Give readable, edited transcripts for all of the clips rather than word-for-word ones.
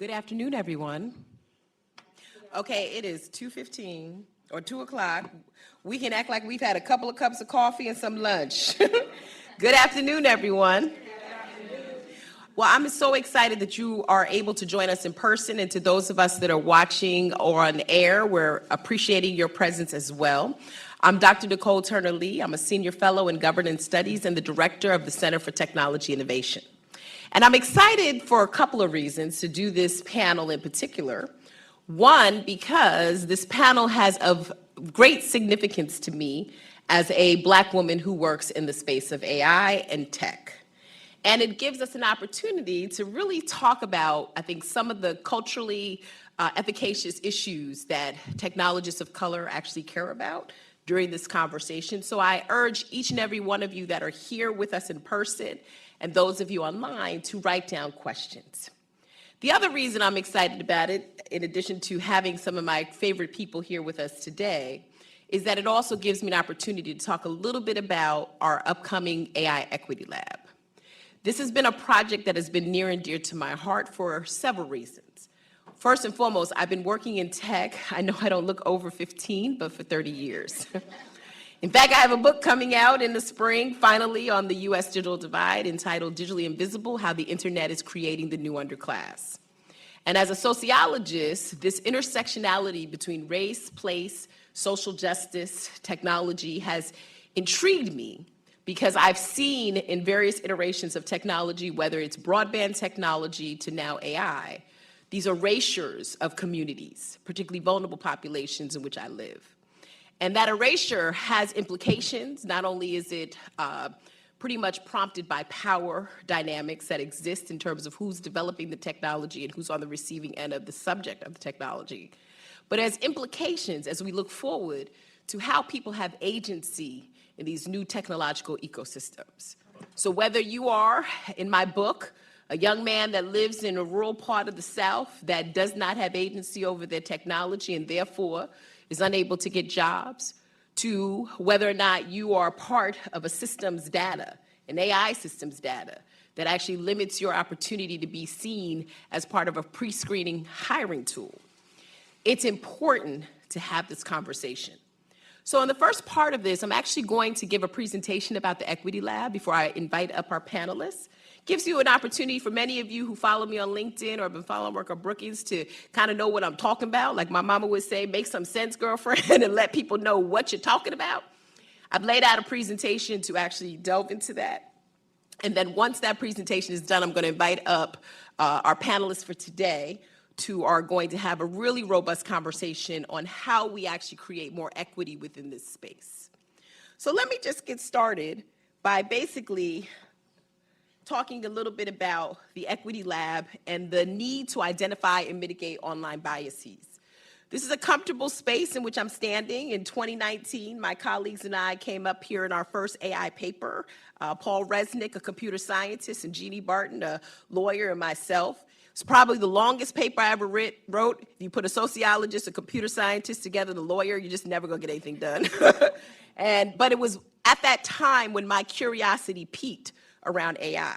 Good afternoon, everyone. Okay, it is 2:15 or 2 o'clock. We can act like we've had a couple of cups of coffee and some lunch. Good afternoon, everyone. Well, I'm so excited that you are able to join us in person, and to those of us that are watching or on air, we're appreciating your presence as well. I'm Dr. Nicol Turner Lee. I'm a senior fellow in governance studies and the director of the Center for Technology Innovation. And I'm excited for a couple of reasons to do this panel in particular. One, because this panel has of great significance to me as a Black woman who works in the space of AI and tech. And it gives us an opportunity to really talk about, I think, some of the culturally efficacious issues that technologists of color actually care about during this conversation. So I urge each and every one of you that are here with us in person and those of you online to write down questions. The other reason I'm excited about it, in addition to having some of my favorite people here with us today, is that it also gives me an opportunity to talk a little bit about our upcoming AI Equity Lab. This has been a project that has been near and dear to my heart for several reasons. First and foremost, I've been working in tech. I know I don't look over 15, but for 30 years. In fact, I have a book coming out in the spring, finally, on the U.S. digital divide, entitled Digitally Invisible: How the Internet is Creating the New Underclass. And as a sociologist, this intersectionality between race, place, social justice, technology has intrigued me, because I've seen in various iterations of technology, whether it's broadband technology to now AI, these erasures of communities, particularly vulnerable populations in which I live. And that erasure has implications. Not only is it pretty much prompted by power dynamics that exist in terms of who's developing the technology and who's on the receiving end of the subject of the technology, but as implications as we look forward to how people have agency in these new technological ecosystems. So whether you are, in my book, a young man that lives in a rural part of the South that does not have agency over their technology and therefore is unable to get jobs, to whether or not you are part of a systems data, an AI systems data, that actually limits your opportunity to be seen as part of a pre-screening hiring tool. It's important to have this conversation. So in the first part of this, I'm actually going to give a presentation about the Equity Lab before I invite up our panelists. Gives you an opportunity for many of you who follow me on LinkedIn or have been following work at Brookings to kind of know what I'm talking about. Like my mama would say, make some sense, girlfriend, and let people know what you're talking about. I've laid out a presentation to actually delve into that. And then once that presentation is done, I'm going to invite up our panelists for today, who are going to have a really robust conversation on how we actually create more equity within this space. So let me just get started by basically talking a little bit about the Equity Lab and the need to identify and mitigate online biases. This is a comfortable space in which I'm standing. In 2019, my colleagues and I came up here in our first AI paper. Paul Resnick, a computer scientist, and Jeannie Barton, a lawyer, and myself. It's probably the longest paper I ever wrote. If you put a sociologist, a computer scientist together, the lawyer, you're just never gonna get anything done. But it was at that time when my curiosity peaked around AI.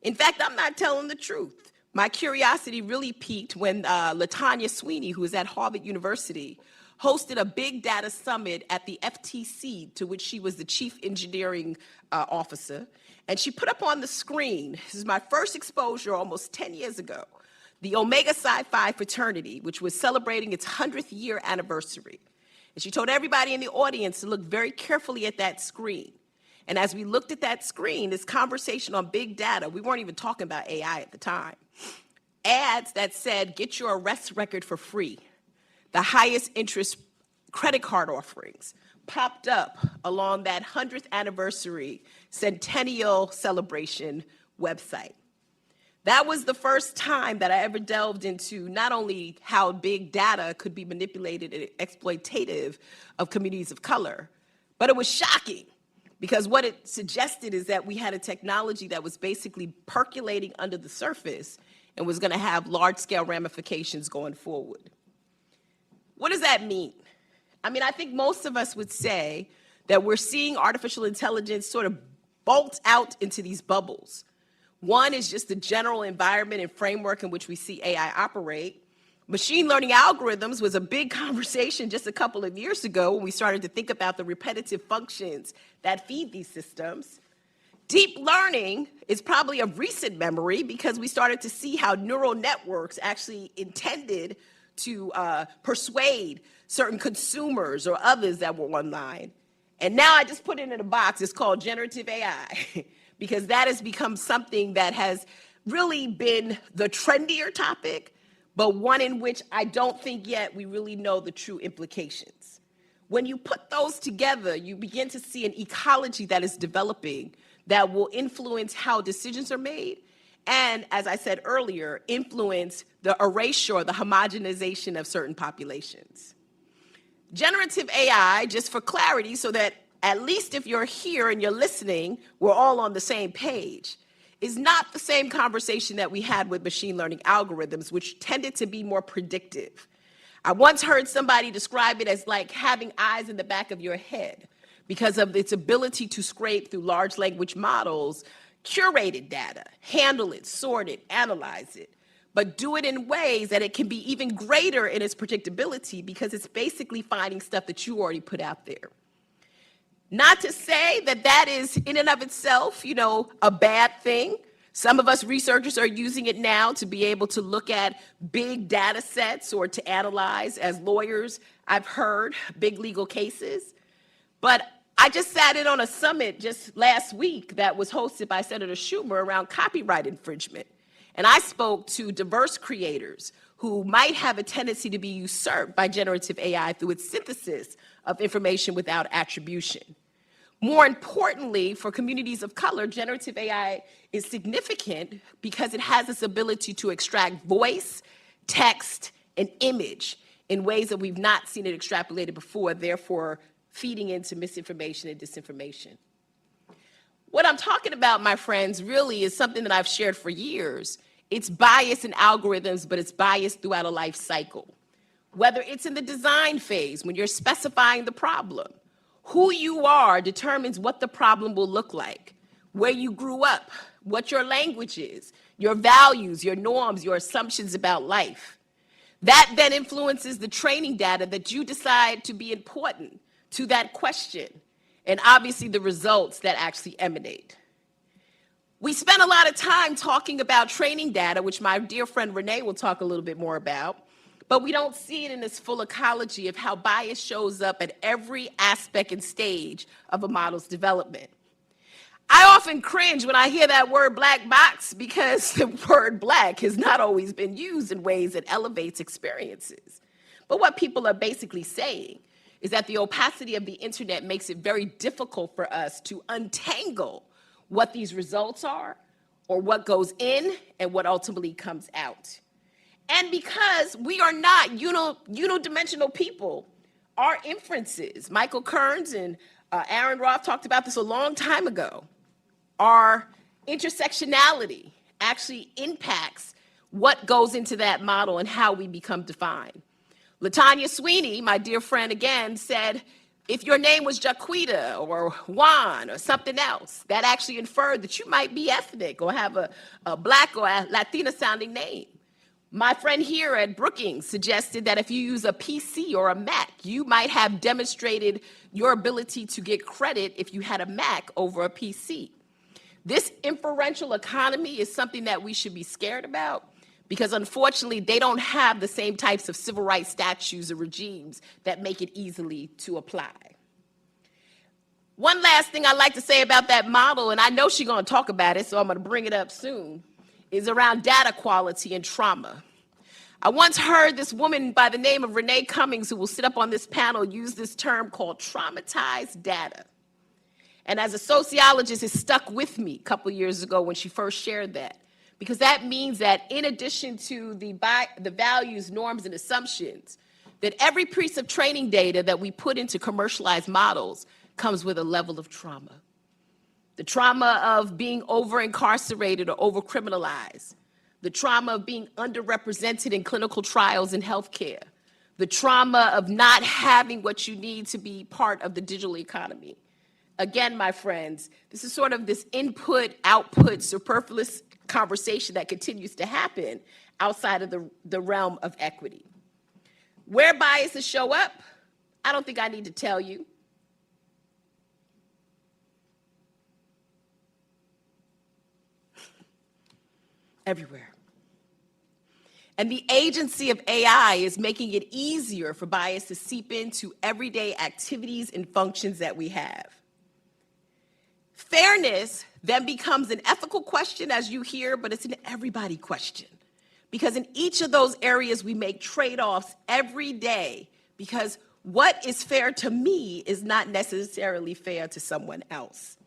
In fact, I'm not telling the truth. My curiosity really peaked when LaTanya Sweeney, who is at Harvard University, hosted a big data summit at the FTC, to which she was the chief engineering officer. And she put up on the screen, this is my first exposure almost 10 years ago, the Omega Psi Phi fraternity, which was celebrating its 100th year anniversary. And she told everybody in the audience to look very carefully at that screen. And as we looked at that screen, this conversation on big data, we weren't even talking about AI at the time. Ads that said, get your arrest record for free, the highest interest credit card offerings, popped up along that 100th anniversary centennial celebration website. That was the first time that I ever delved into not only how big data could be manipulated and exploitative of communities of color, but it was shocking, because what it suggested is that we had a technology that was basically percolating under the surface and was going to have large-scale ramifications going forward. What does that mean? I mean, I think most of us would say that we're seeing artificial intelligence sort of bolt out into these bubbles, One is just the general environment and framework in which we see AI operate. Machine learning algorithms was a big conversation just a couple of years ago when we started to think about the repetitive functions that feed these systems. Deep learning is probably a recent memory because we started to see how neural networks actually intended to persuade certain consumers or others that were online. And now I just put it in a box. It's called generative AI because that has become something that has really been the trendier topic, but one in which I don't think yet we really know the true implications. When you put those together, you begin to see an ecology that is developing that will influence how decisions are made and, as I said earlier, influence the erasure, the homogenization of certain populations. Generative AI, just for clarity, so that at least if you're here and you're listening, we're all on the same page, is not the same conversation that we had with machine learning algorithms, which tended to be more predictive. I once heard somebody describe it as like having eyes in the back of your head because of its ability to scrape through large language models, curated data, handle it, sort it, analyze it, but do it in ways that it can be even greater in its predictability because it's basically finding stuff that you already put out there. Not to say that that is in and of itself, a bad thing. Some of us researchers are using it now to be able to look at big data sets or to analyze, as lawyers, I've heard, big legal cases. But I just sat in on a summit just last week that was hosted by Senator Schumer around copyright infringement. And I spoke to diverse creators who might have a tendency to be usurped by generative AI through its synthesis of information without attribution. More importantly, for communities of color, generative AI is significant because it has this ability to extract voice, text, and image in ways that we've not seen it extrapolated before, therefore feeding into misinformation and disinformation. What I'm talking about, my friends, really is something that I've shared for years. It's bias in algorithms, but it's bias throughout a life cycle. Whether it's in the design phase, when you're specifying the problem, who you are determines what the problem will look like, where you grew up, what your language is, your values, your norms, your assumptions about life. That then influences the training data that you decide to be important to that question, and obviously the results that actually emanate. We spent a lot of time talking about training data, which my dear friend Renee will talk a little bit more about, but we don't see it in this full ecology of how bias shows up at every aspect and stage of a model's development. I often cringe when I hear that word black box because the word black has not always been used in ways that elevates experiences. But what people are basically saying is that the opacity of the internet makes it very difficult for us to untangle what these results are or what goes in and what ultimately comes out. And because we are not unidimensional people, our inferences, Michael Kearns and Aaron Roth talked about this a long time ago, our intersectionality actually impacts what goes into that model and how we become defined. LaTanya Sweeney, my dear friend again, said, if your name was Jaquita or Juan or something else, that actually inferred that you might be ethnic or have a Black or a Latina sounding name. My friend here at Brookings suggested that if you use a PC or a Mac, you might have demonstrated your ability to get credit if you had a Mac over a PC. This inferential economy is something that we should be scared about because unfortunately they don't have the same types of civil rights statutes or regimes that make it easily to apply. One last thing I'd like to say about that model, and I know she's going to talk about it, so I'm going to bring it up soon, is around data quality and trauma. I once heard this woman by the name of Renee Cummings, who will sit up on this panel, use this term called traumatized data. And as a sociologist, it stuck with me a couple years ago when she first shared that, because that means that in addition to the values, norms, and assumptions, that every piece of training data that we put into commercialized models comes with a level of trauma. The trauma of being over-incarcerated or over-criminalized, the trauma of being underrepresented in clinical trials in healthcare, the trauma of not having what you need to be part of the digital economy. Again, my friends, this is sort of this input-output superfluous conversation that continues to happen outside of the realm of equity. Where biases show up, I don't think I need to tell you. Everywhere. And the agency of AI is making it easier for bias to seep into everyday activities and functions that we have. Fairness then becomes an ethical question, as you hear, but it's an everybody question. Because in each of those areas, we make trade-offs every day, because what is fair to me is not necessarily fair to someone else.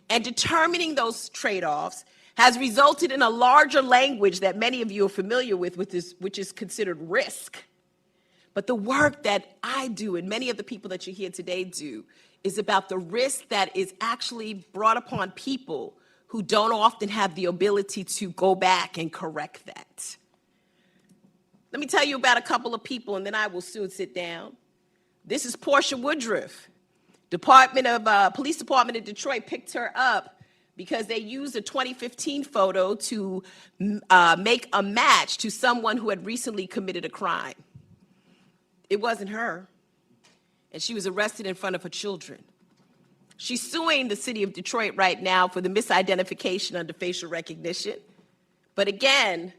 And determining those trade-offs has resulted in a larger language that many of you are familiar with, which is considered risk. But the work that I do and many of the people that you hear today do is about the risk that is actually brought upon people who don't often have the ability to go back and correct that. Let me tell you about a couple of people, and then I will soon sit down. This is Portia Woodruff. Police Department in Detroit picked her up because they used a 2015 photo to make a match to someone who had recently committed a crime. It wasn't her, and she was arrested in front of her children. She's suing the city of Detroit right now for the misidentification under facial recognition. But again,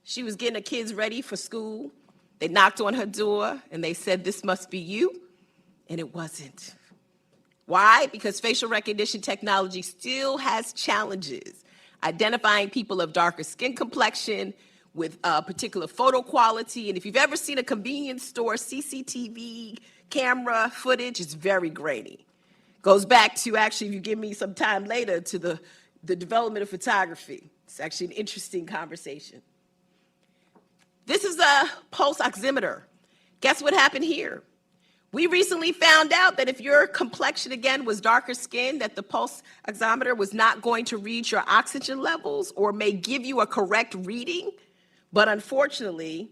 she was getting her kids ready for school. They knocked on her door, and they said, "This must be you," and it wasn't. Why? Because facial recognition technology still has challenges identifying people of darker skin complexion with particular photo quality. And if you've ever seen a convenience store CCTV camera footage, it's very grainy. Goes back to, actually, if you give me some time later, to the development of photography. It's actually an interesting conversation. This is a pulse oximeter. Guess what happened here? We recently found out that if your complexion, again, was darker skin, that the pulse oximeter was not going to read your oxygen levels or may give you a correct reading, but unfortunately,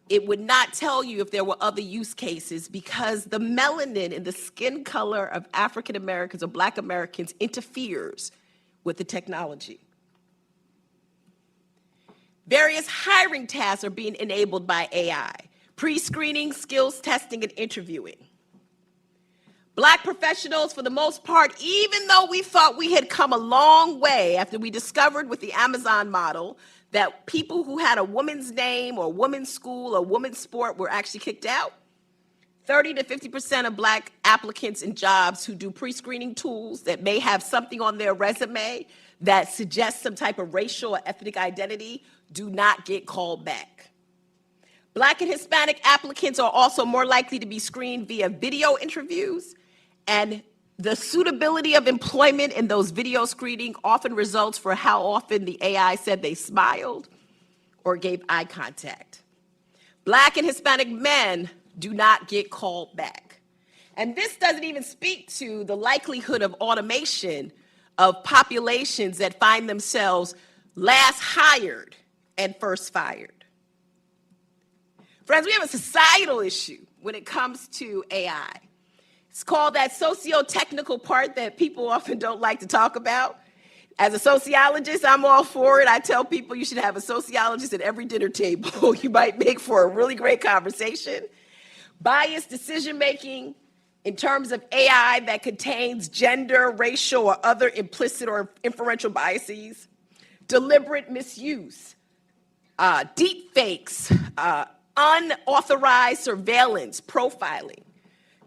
it would not tell you if there were other use cases because the melanin in the skin color of African Americans or Black Americans interferes with the technology. Various hiring tasks are being enabled by AI. Pre-screening, skills testing, and interviewing. Black professionals, for the most part, even though we thought we had come a long way after we discovered with the Amazon model that people who had a woman's name or woman's school or woman's sport were actually kicked out, 30 to 50% of Black applicants in jobs who do pre-screening tools that may have something on their resume that suggests some type of racial or ethnic identity do not get called back. Black and Hispanic applicants are also more likely to be screened via video interviews, and the suitability of employment in those video screening often results for how often the AI said they smiled or gave eye contact. Black and Hispanic men do not get called back. And this doesn't even speak to the likelihood of automation of populations that find themselves last hired and first fired. Friends, we have a societal issue when it comes to AI. It's called that socio-technical part that people often don't like to talk about. As a sociologist, I'm all for it. I tell people you should have a sociologist at every dinner table. You might make for a really great conversation. Biased decision-making in terms of AI that contains gender, racial, or other implicit or inferential biases. Deliberate misuse, deep fakes, unauthorized surveillance, profiling,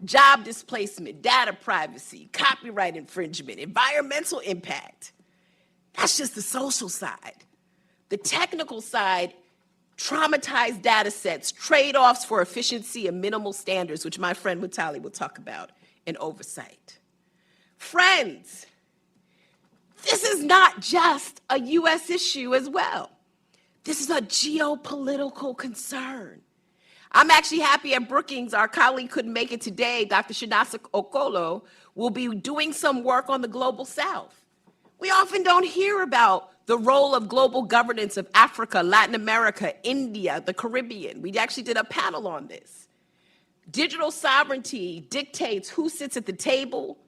job displacement, data privacy, copyright infringement, environmental impact. That's just the social side. The technical side, traumatized data sets, trade-offs for efficiency and minimal standards, which my friend Mutali will talk about, and oversight. Friends, this is not just a US issue as well. This is a geopolitical concern. I'm actually happy at Brookings, our colleague couldn't make it today, Dr. Shinasa Okolo, will be doing some work on the global South. We often don't hear about the role of global governance of Africa, Latin America, India, the Caribbean. We actually did a panel on this. Digital sovereignty dictates who sits at the table.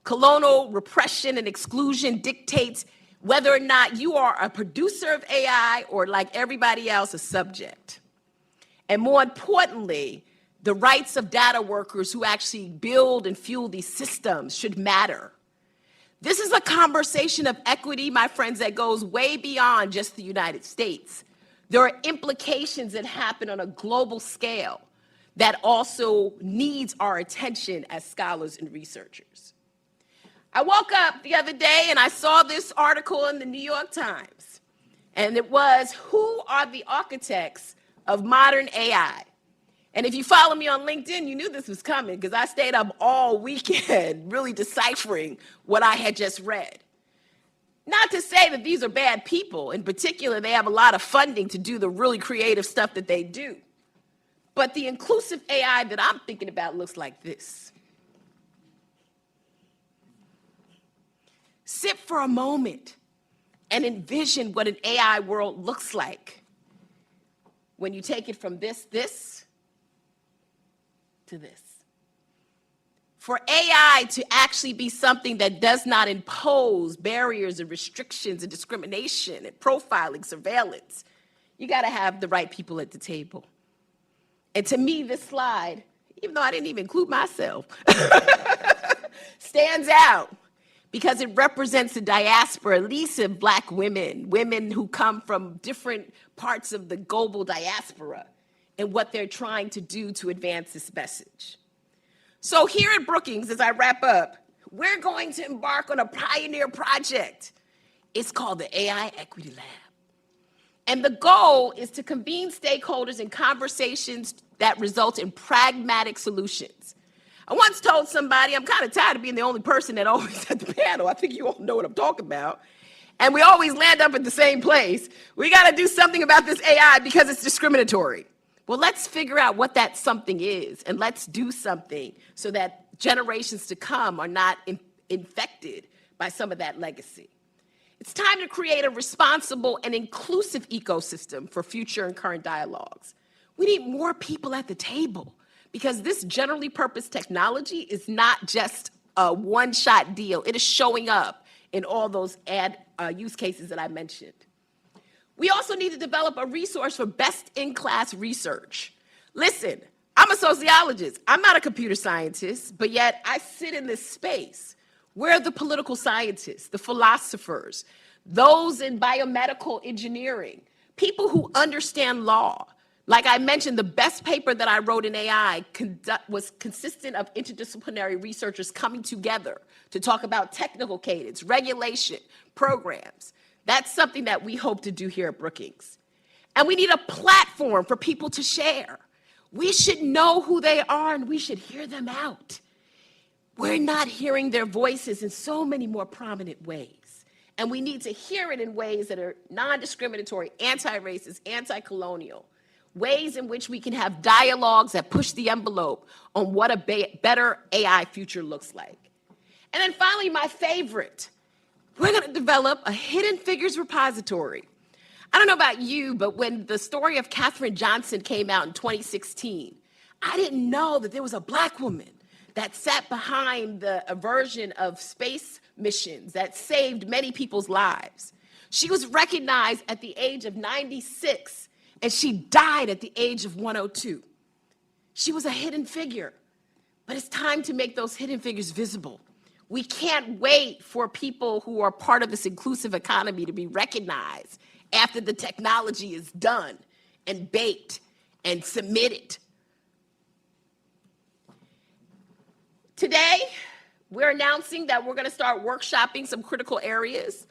Colonial repression and exclusion dictates whether or not you are a producer of AI or, like everybody else, a subject. And more importantly, the rights of data workers who actually build and fuel these systems should matter. This is a conversation of equity, my friends, that goes way beyond just the United States. There are implications that happen on a global scale that also needs our attention as scholars and researchers. I woke up the other day and I saw this article in the New York Times, and it was, "Who are the architects of modern AI?" And if you follow me on LinkedIn, you knew this was coming because I stayed up all weekend really deciphering what I had just read. Not to say that these are bad people. In particular, they have a lot of funding to do the really creative stuff that they do. But the inclusive AI that I'm thinking about looks like this. Sit for a moment and envision what an AI world looks like when you take it from this to this. For AI to actually be something that does not impose barriers and restrictions and discrimination and profiling, surveillance, you got to have the right people at the table. And to me, this slide, even though I didn't even include myself, stands out because it represents the diaspora, at least of Black women, women who come from different parts of the global diaspora, and what they're trying to do to advance this message. So here at Brookings, as I wrap up, we're going to embark on a pioneer project. It's called the AI Equity Lab. And the goal is to convene stakeholders in conversations that result in pragmatic solutions. I once told somebody, I'm kind of tired of being the only person that always at the panel. I think you all know what I'm talking about. And we always land up at the same place. We got to do something about this AI because it's discriminatory. Well, let's figure out what that something is, and let's do something so that generations to come are not infected by some of that legacy. It's time to create a responsible and inclusive ecosystem for future and current dialogues. We need more people at the table because this generally purpose technology is not just a one-shot deal. It is showing up in all those use cases that I mentioned. We also need to develop a resource for best-in-class research. Listen, I'm a sociologist. I'm not a computer scientist, but yet I sit in this space. Where are the political scientists, the philosophers, those in biomedical engineering, people who understand law? Like I mentioned, the best paper that I wrote in AI was consistent of interdisciplinary researchers coming together to talk about technical cadence, regulation, programs. That's something that we hope to do here at Brookings. And we need a platform for people to share. We should know who they are and we should hear them out. We're not hearing their voices in so many more prominent ways. And we need to hear it in ways that are non-discriminatory, anti-racist, anti-colonial, ways in which we can have dialogues that push the envelope on what a better AI future looks like. And then finally, my favorite, we're going to develop a hidden figures repository. I don't know about you, but when the story of Katherine Johnson came out in 2016, I didn't know that there was a Black woman that sat behind the version of space missions that saved many people's lives. She was recognized at the age of 96, and she died at the age of 102. She was a hidden figure, but it's time to make those hidden figures visible. We can't wait for people who are part of this inclusive economy to be recognized after the technology is done and baked and submitted. Today, we're announcing that we're going to start workshopping some critical areas.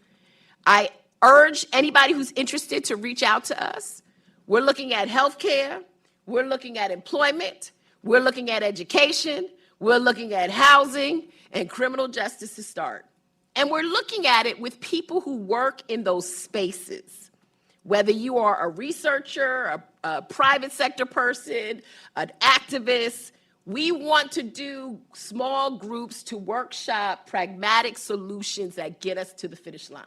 I urge anybody who's interested to reach out to us. We're looking at healthcare, we're looking at employment, we're looking at education, we're looking at housing, and criminal justice to start. And we're looking at it with people who work in those spaces. Whether you are a researcher, a private sector person, an activist, we want to do small groups to workshop pragmatic solutions that get us to the finish line.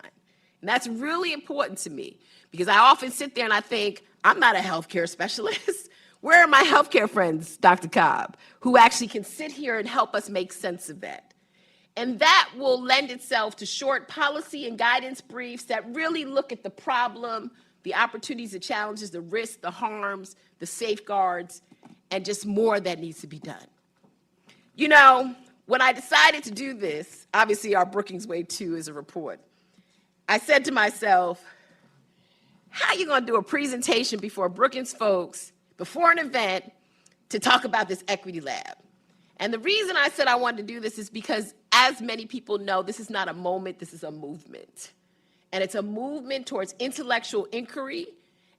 And that's really important to me because I often sit there and I think, I'm not a healthcare specialist. Where are my healthcare friends, Dr. Cobb, who actually can sit here and help us make sense of that? And that will lend itself to short policy and guidance briefs that really look at the problem, the opportunities, the challenges, the risks, the harms, the safeguards, and just more that needs to be done. You know, when I decided to do this, obviously our Brookings Way 2 is a report. I said to myself, how are you going to do a presentation before Brookings folks, before an event, to talk about this equity lab? And the reason I said I wanted to do this is because, as many people know, this is not a moment, this is a movement. And it's a movement towards intellectual inquiry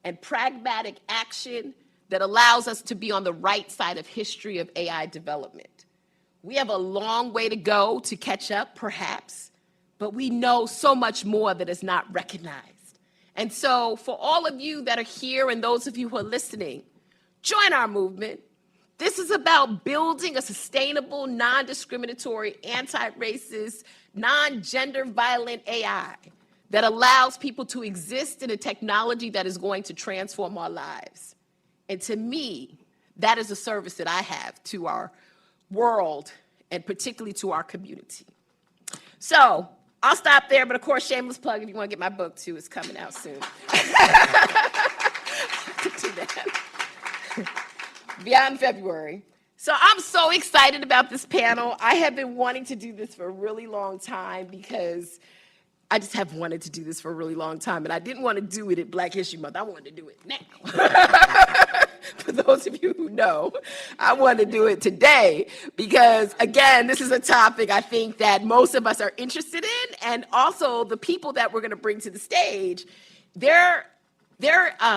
and pragmatic action that allows us to be on the right side of history of AI development. We have a long way to go to catch up, perhaps, but we know so much more that is not recognized. And so for all of you that are here and those of you who are listening, join our movement. This is about building a sustainable, non-discriminatory, anti-racist, non-gender violent AI that allows people to exist in a technology that is going to transform our lives. And to me, that is a service that I have to our world and particularly to our community. So I'll stop there, but of course, shameless plug, if you want to get my book too, it's coming out soon. To that. Beyond February. So I'm so excited about this panel. I have been wanting to do this for a really long time because I just have wanted to do this for a really long time, and I didn't want to do it at Black History Month. I wanted to do it now. For those of you who know, I want to do it today because, again, this is a topic I think that most of us are interested in, and also the people that we're going to bring to the stage, their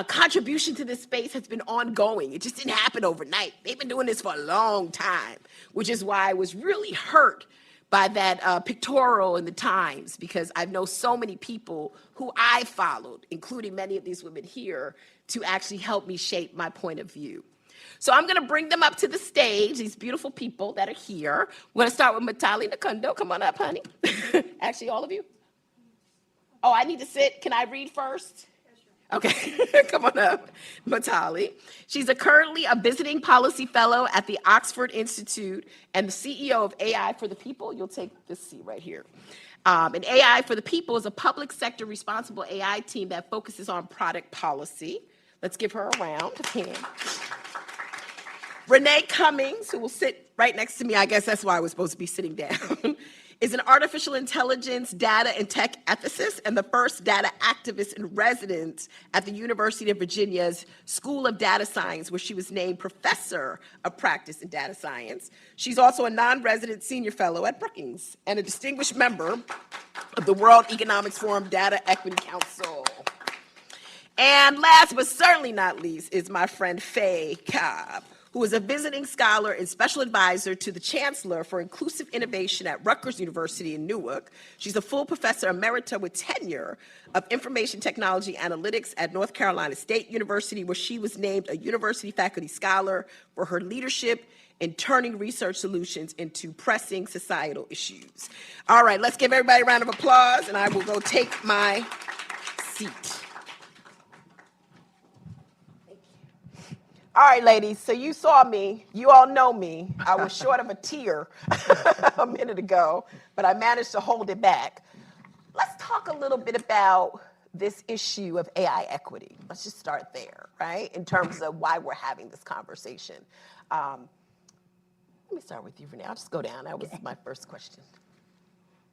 contribution to this space has been ongoing. It just didn't happen overnight. They've been doing this for a long time, which is why I was really hurt by that pictorial in the Times, because I know so many people who I followed, including many of these women here, to actually help me shape my point of view. So I'm gonna bring them up to the stage, these beautiful people that are here. We're gonna start with Matali Nakundo. Come on up, honey. Actually, all of you. Oh, I need to sit. Can I read first? Okay, come on up, Matali. She's currently a visiting policy fellow at the Oxford Institute and the CEO of AI for the People. You'll take this seat right here. And AI for the People is a public sector responsible AI team that focuses on product policy. Let's give her a round of applause. Renee Cummings, who will sit right next to me, I guess that's why I was supposed to be sitting down, is an artificial intelligence, data, and tech ethicist and the first data activist in residence at the University of Virginia's School of Data Science, where she was named Professor of Practice in Data Science. She's also a non-resident senior fellow at Brookings and a distinguished member of the World Economics Forum Data Equity Council. And last but certainly not least is my friend Faye Cobb, who is a visiting scholar and special advisor to the Chancellor for Inclusive Innovation at Rutgers University in Newark. She's a full professor emerita with tenure of Information Technology Analytics at North Carolina State University, where she was named a university faculty scholar for her leadership in turning research solutions into pressing societal issues. All right, let's give everybody a round of applause, and I will go take my seat. All right, ladies, so you saw me. You all know me. I was short of a tear a minute ago, but I managed to hold it back. Let's talk a little bit about this issue of AI equity. Let's just start there, right, in terms of why we're having this conversation. Let me start with you, Renee. I'll just go down. That was my first question.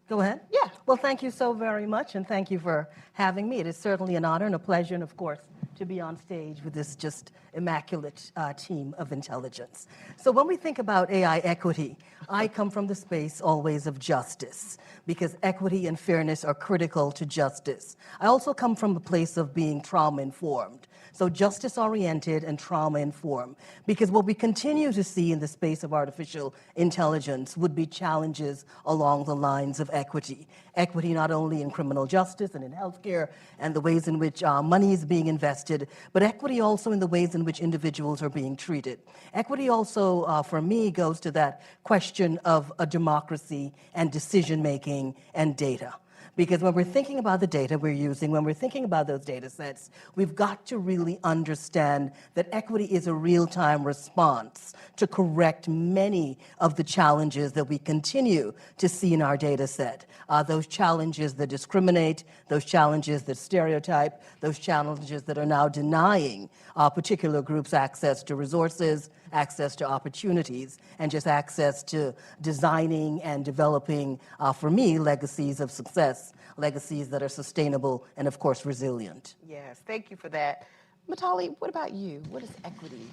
Go ahead. Yeah. Well, thank you so very much, and thank you for having me. It is certainly an honor and a pleasure, and of course, to be on stage with this just immaculate team of intelligence. So when we think about AI equity, I come from the space always of justice, because equity and fairness are critical to justice. I also come from the place of being trauma-informed. So justice-oriented and trauma-informed, because what we continue to see in the space of artificial intelligence would be challenges along the lines of equity. Equity not only in criminal justice and in healthcare and the ways in which money is being invested, but equity also in the ways in which individuals are being treated. Equity also, for me, goes to that question of a democracy and decision-making and data. Because when we're thinking about the data we're using, when we're thinking about those data sets, we've got to really understand that equity is a real-time response to correct many of the challenges that we continue to see in our data set. Those challenges that discriminate, those challenges that stereotype, those challenges that are now denying particular groups access to resources, access to opportunities, and just access to designing and developing, for me, legacies of success, legacies that are sustainable and, of course, resilient. Yes, thank you for that. Matali, what about you? What is equity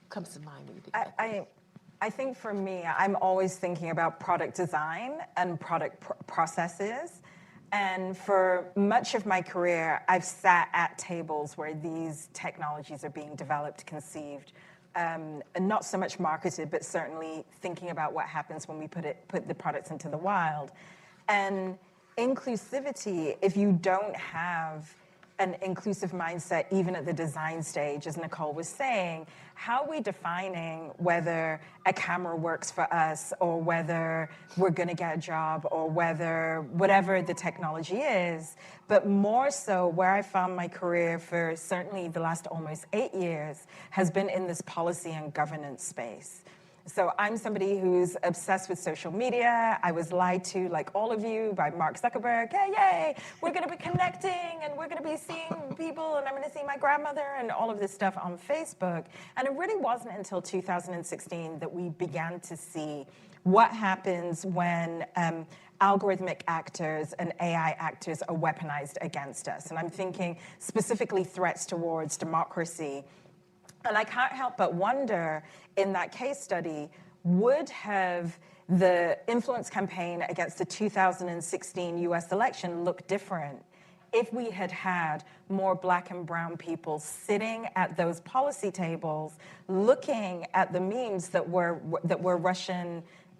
comes to mind when you think equity? I think for me, I'm always thinking about product design and product processes. And for much of my career, I've sat at tables where these technologies are being developed, conceived, and not so much marketed, but certainly thinking about what happens when we put the products into the wild. And inclusivity, if you don't have an inclusive mindset, even at the design stage, as Nicole was saying, how are we defining whether a camera works for us or whether we're going to get a job or whether whatever the technology is? But more so, where I found my career for certainly the last almost 8 years has been in this policy and governance space. So I'm somebody who's obsessed with social media. I was lied to, like all of you, by Mark Zuckerberg. Hey, yay, we're going to be connecting, and we're going to be seeing people, and I'm going to see my grandmother, and all of this stuff on Facebook. And it really wasn't until 2016 that we began to see what happens when algorithmic actors and AI actors are weaponized against us. And I'm thinking specifically threats towards democracy. And I can't help but wonder, in that case study, would have the influence campaign against the 2016 US election looked different if we had had more Black and brown people sitting at those policy tables, looking at the memes that were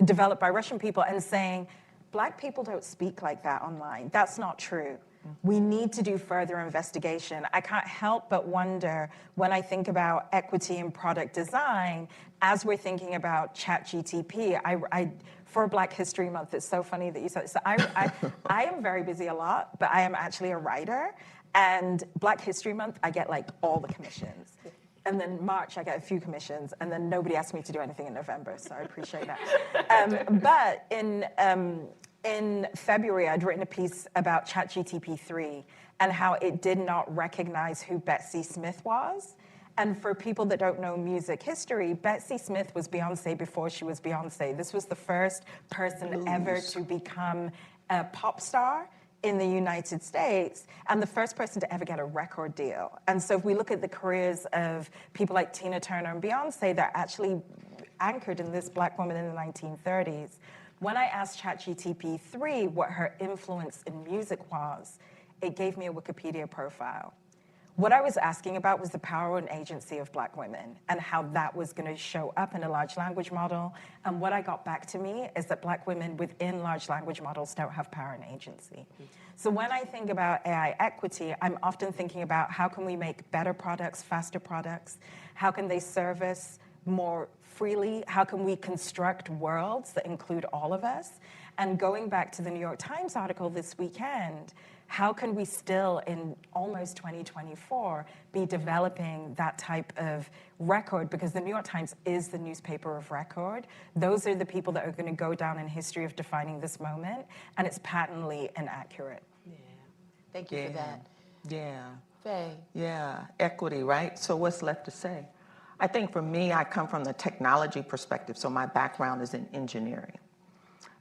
developed by Russian people and saying, Black people don't speak like that online. That's not true. We need to do further investigation. I can't help but wonder when I think about equity in product design, as we're thinking about ChatGTP, for Black History Month, it's so funny that you said, so I am very busy a lot, but I am actually a writer. And Black History Month, I get like all the commissions. And then March, I get a few commissions, and then nobody asked me to do anything in November, so I appreciate that. But in February, I'd written a piece about ChatGTP 3 and how it did not recognize who Betsy Smith was. And for people that don't know music history, Betsy Smith was Beyonce before she was Beyonce. This was the first person ever to become a pop star in the United States, and the first person to ever get a record deal. And so if we look at the careers of people like Tina Turner and Beyonce, they're actually anchored in this Black woman in the 1930s. When I asked ChatGTP 3 what her influence in music was, it gave me a Wikipedia profile. What I was asking about was the power and agency of Black women and how that was going to show up in a large language model. And what I got back to me is that Black women within large language models don't have power and agency. So when I think about AI equity, I'm often thinking about how can we make better products, faster products? How can they service more freely? How can we construct worlds that include all of us? And going back to the New York Times article this weekend, how can we still, in almost 2024, be developing that type of record? Because the New York Times is the newspaper of record. Those are the people that are going to go down in history of defining this moment, and it's patently inaccurate. Yeah, thank you for that. Yeah. Faye. Yeah, equity, right? So what's left to say? I think for me, I come from the technology perspective, so my background is in engineering.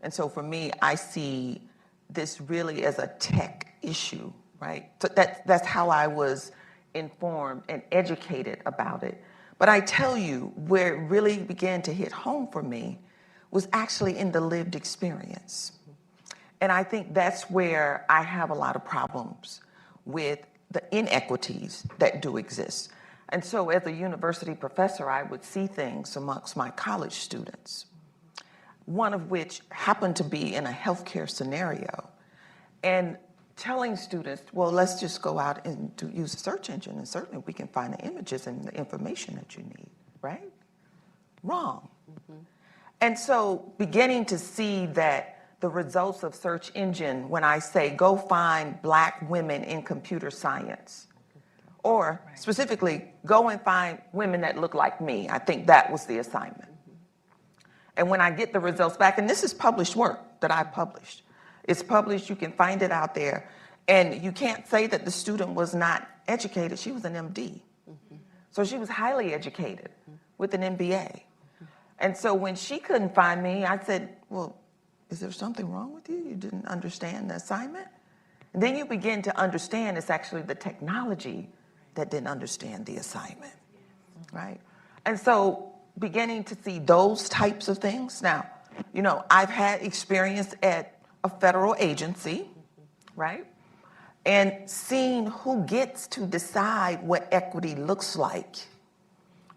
And so for me, I see this really as a tech issue, right? So that's how I was informed and educated about it. But I tell you, where it really began to hit home for me was actually in the lived experience. And I think that's where I have a lot of problems with the inequities that do exist. And so as a university professor, I would see things amongst my college students, one of which happened to be in a healthcare scenario, and telling students, well, let's just go out and use a search engine, and certainly we can find the images and the information that you need, right? Wrong. And so beginning to see that the results of search engine when I say, go find Black women in computer science. Or specifically, go and find women that look like me. I think that was the assignment. And when I get the results back, and this is published work that I published. It's published, you can find it out there. And you can't say that the student was not educated. She was an MD. So she was highly educated with an MBA. And so when she couldn't find me, I said, well, is there something wrong with you? You didn't understand the assignment? And then you begin to understand it's actually the technology that didn't understand the assignment, right? And so beginning to see those types of things. Now, you know, I've had experience at a federal agency, right? And seeing who gets to decide what equity looks like.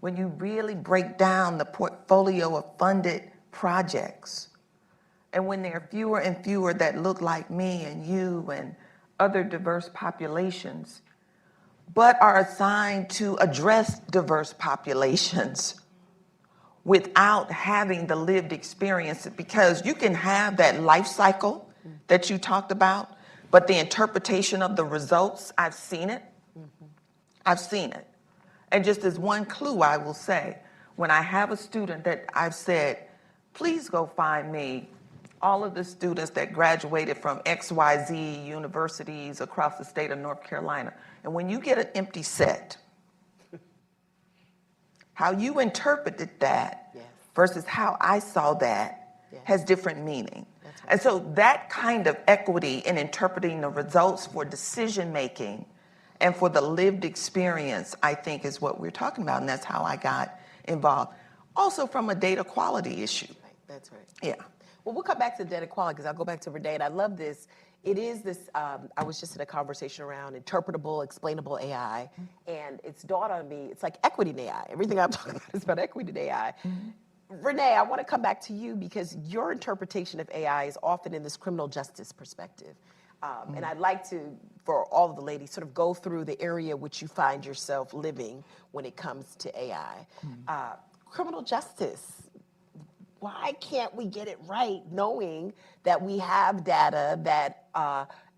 When you really break down the portfolio of funded projects, and when there are fewer and fewer that look like me and you and other diverse populations, but are assigned to address diverse populations without having the lived experience, because you can have that life cycle that you talked about, but the interpretation of the results, I've seen it. I've seen it. And just as one clue, I will say, when I have a student that I've said, please go find me all of the students that graduated from XYZ universities across the state of North Carolina. And when you get an empty set, how you interpreted that versus how I saw that has different meaning. And so that kind of equity in interpreting the results for decision making and for the lived experience, I think, is what we're talking about, and that's how I got involved. Also from a data quality issue. Right, that's right. Yeah. Well, we'll come back to data quality because I'll go back to Renee, and I love this. It is this, I was just in a conversation around interpretable, explainable AI, and it's dawned on me, it's like equity in AI. Everything I'm talking about is about equity in AI. Renee, I want to come back to you because your interpretation of AI is often in this criminal justice perspective. And I'd like to, for all of the ladies, sort of go through the area which you find yourself living when it comes to AI. Criminal justice. Why can't we get it right, knowing that we have data that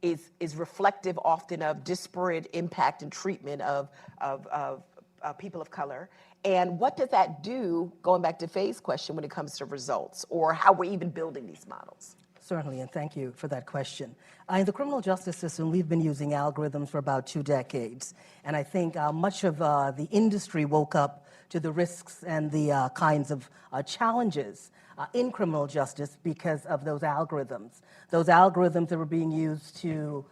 is reflective often of disparate impact and treatment of people of color? And what does that do, going back to Faye's question, when it comes to results or how we're even building these models? Certainly, and thank you for that question. In the criminal justice system, we've been using algorithms for about 2 decades. And I think much of the industry woke up to the risks and the kinds of challenges in criminal justice because of those algorithms. Those algorithms that were being used to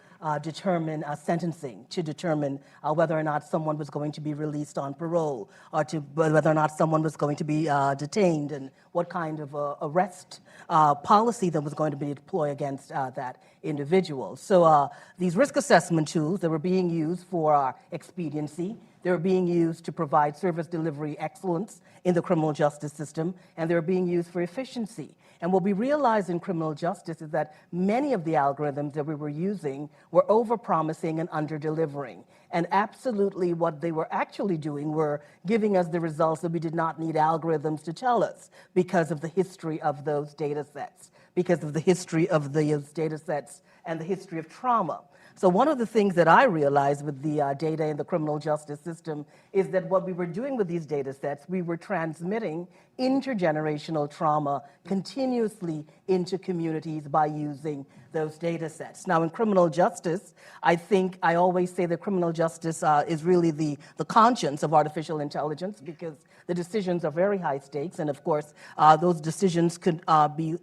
determine sentencing, to determine whether or not someone was going to be released on parole, or to whether or not someone was going to be detained, and what kind of arrest policy that was going to be deployed against that individual. So these risk assessment tools that were being used for expediency, they were being used to provide service delivery excellence in the criminal justice system, and they were being used for efficiency. And what we realized in criminal justice is that many of the algorithms that we were using were over-promising and under-delivering. And absolutely what they were actually doing were giving us the results that we did not need algorithms to tell us because of the history of those data sets, because of the history of those data sets and the history of trauma. So one of the things that I realized with the data in the criminal justice system is that what we were doing with these data sets, we were transmitting intergenerational trauma continuously into communities by using those data sets. Now in criminal justice, I think I always say that criminal justice is really the conscience of artificial intelligence, because the decisions are very high stakes, and of course those decisions could be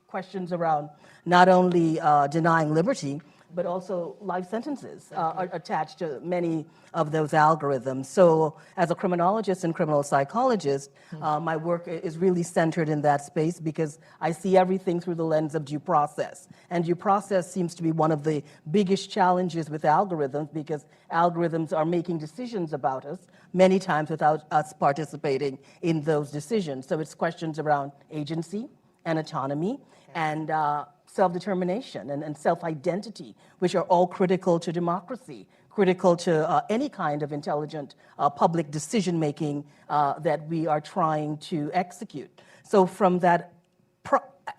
questions around not only denying liberty, but also life sentences are attached to many of those algorithms. So as a criminologist and criminal psychologist, my work is really centered in that space because I see everything through the lens of due process. And due process seems to be one of the biggest challenges with algorithms, because algorithms are making decisions about us many times without us participating in those decisions. So it's questions around agency and autonomy and self-determination and self-identity, which are all critical to democracy, critical to any kind of intelligent public decision-making that we are trying to execute. So from that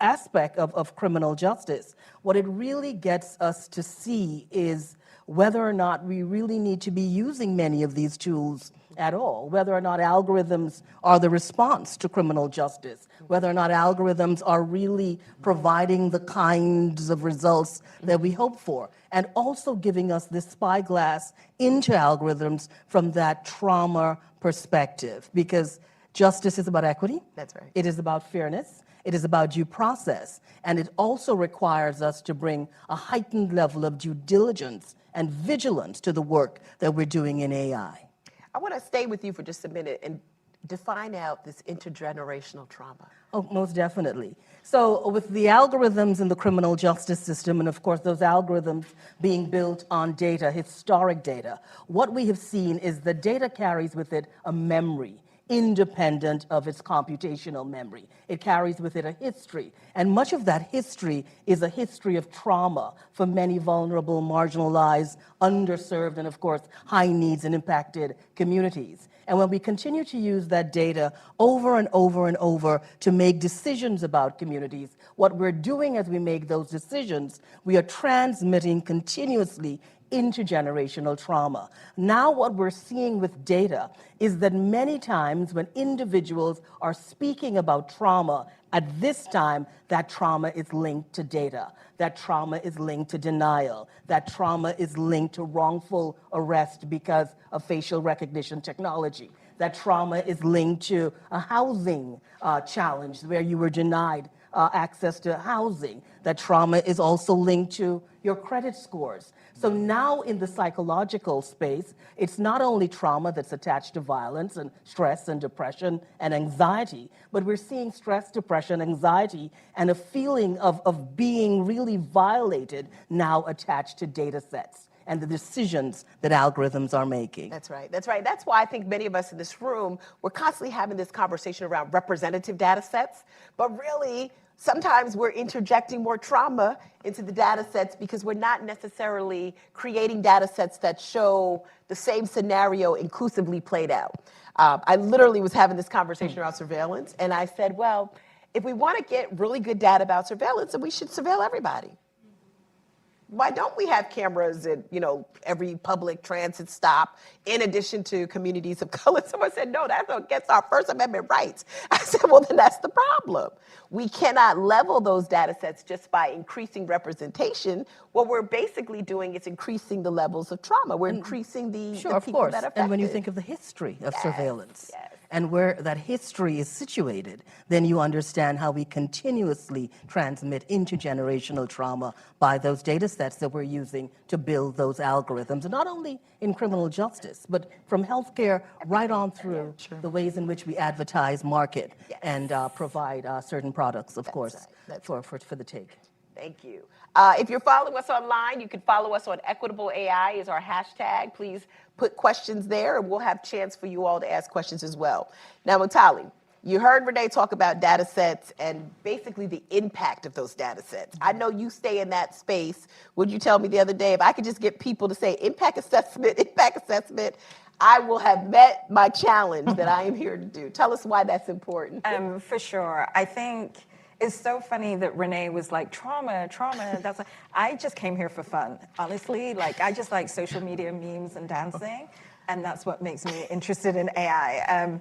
aspect of criminal justice. What it really gets us to see is whether or not we really need to be using many of these tools at all, whether or not algorithms are the response to criminal justice, whether or not algorithms are really providing the kinds of results that we hope for, and also giving us this spyglass into algorithms from that trauma perspective, because justice is about equity. That's right. It is about fairness. It is about due process. And it also requires us to bring a heightened level of due diligence and vigilance to the work that we're doing in AI. I want to stay with you for just a minute and define out this intergenerational trauma. Oh, most definitely. So with the algorithms in the criminal justice system, and of course those algorithms being built on data, historic data, what we have seen is the data carries with it a memory, independent of its computational memory. It carries with it a history, and much of that history is a history of trauma for many vulnerable, marginalized, underserved, and of course, high needs and impacted communities. And when we continue to use that data over and over and over to make decisions about communities, what we're doing as we make those decisions, we are transmitting continuously intergenerational trauma. Now what we're seeing with data is that many times when individuals are speaking about trauma, at this time, that trauma is linked to data. That trauma is linked to denial. That trauma is linked to wrongful arrest because of facial recognition technology. That trauma is linked to a housing challenge where you were denied access to housing. That trauma is also linked to your credit scores. So now in the psychological space, it's not only trauma that's attached to violence and stress and depression and anxiety, but we're seeing stress, depression, anxiety, and a feeling of being really violated now attached to data sets and the decisions that algorithms are making. That's right. That's right. That's why I think many of us in this room, we're constantly having this conversation around representative data sets, but really, sometimes we're interjecting more trauma into the data sets because we're not necessarily creating data sets that show the same scenario inclusively played out. I literally was having this conversation around surveillance, and I said, well, if we want to get really good data about surveillance, then we should surveil everybody. Why don't we have cameras at, every public transit stop in addition to communities of color? Someone said, no, that's against our First Amendment rights. I said, well, then that's the problem. We cannot level those data sets just by increasing representation. What we're basically doing is increasing the levels of trauma. We're increasing the people that are affected. And when you think of the history of surveillance, and where that history is situated, then you understand how we continuously transmit intergenerational trauma by those data sets that we're using to build those algorithms, and not only in criminal justice, but from healthcare right on through the ways in which we advertise, market, and provide certain products, of course, for the take. Thank you. If you're following us online, you can follow us on Equitable AI is our hashtag. Please put questions there, and we'll have chance for you all to ask questions as well. Now, Mutali, you heard Renee talk about data sets and basically the impact of those data sets. I know you stay in that space. Would you tell me the other day, if I could just get people to say impact assessment, I will have met my challenge that I am here to do. Tell us why that's important. For sure. I think it's so funny that Renee was like, trauma. That's I just came here for fun, honestly. I just like social media memes and dancing. And that's what makes me interested in AI.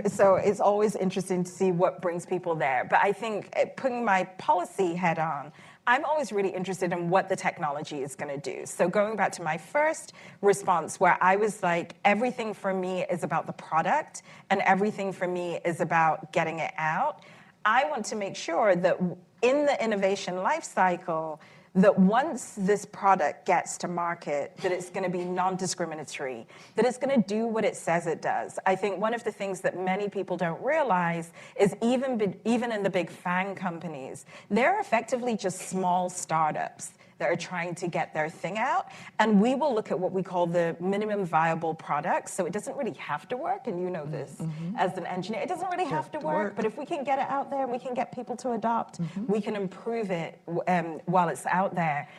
So it's always interesting to see what brings people there. But I think putting my policy head on, I'm always really interested in what the technology is going to do. So going back to my first response, where I was like, everything for me is about the product, and everything for me is about getting it out. I want to make sure that in the innovation lifecycle, that once this product gets to market, that it's going to be non-discriminatory, that it's going to do what it says it does. I think one of the things that many people don't realize is even in the big FANG companies, they're effectively just small startups that are trying to get their thing out. And we will look at what we call the minimum viable product. So it doesn't really have to work, and you know this as an engineer. It doesn't really have to work, but if we can get it out there, we can get people to adopt, we can improve it while it's out there.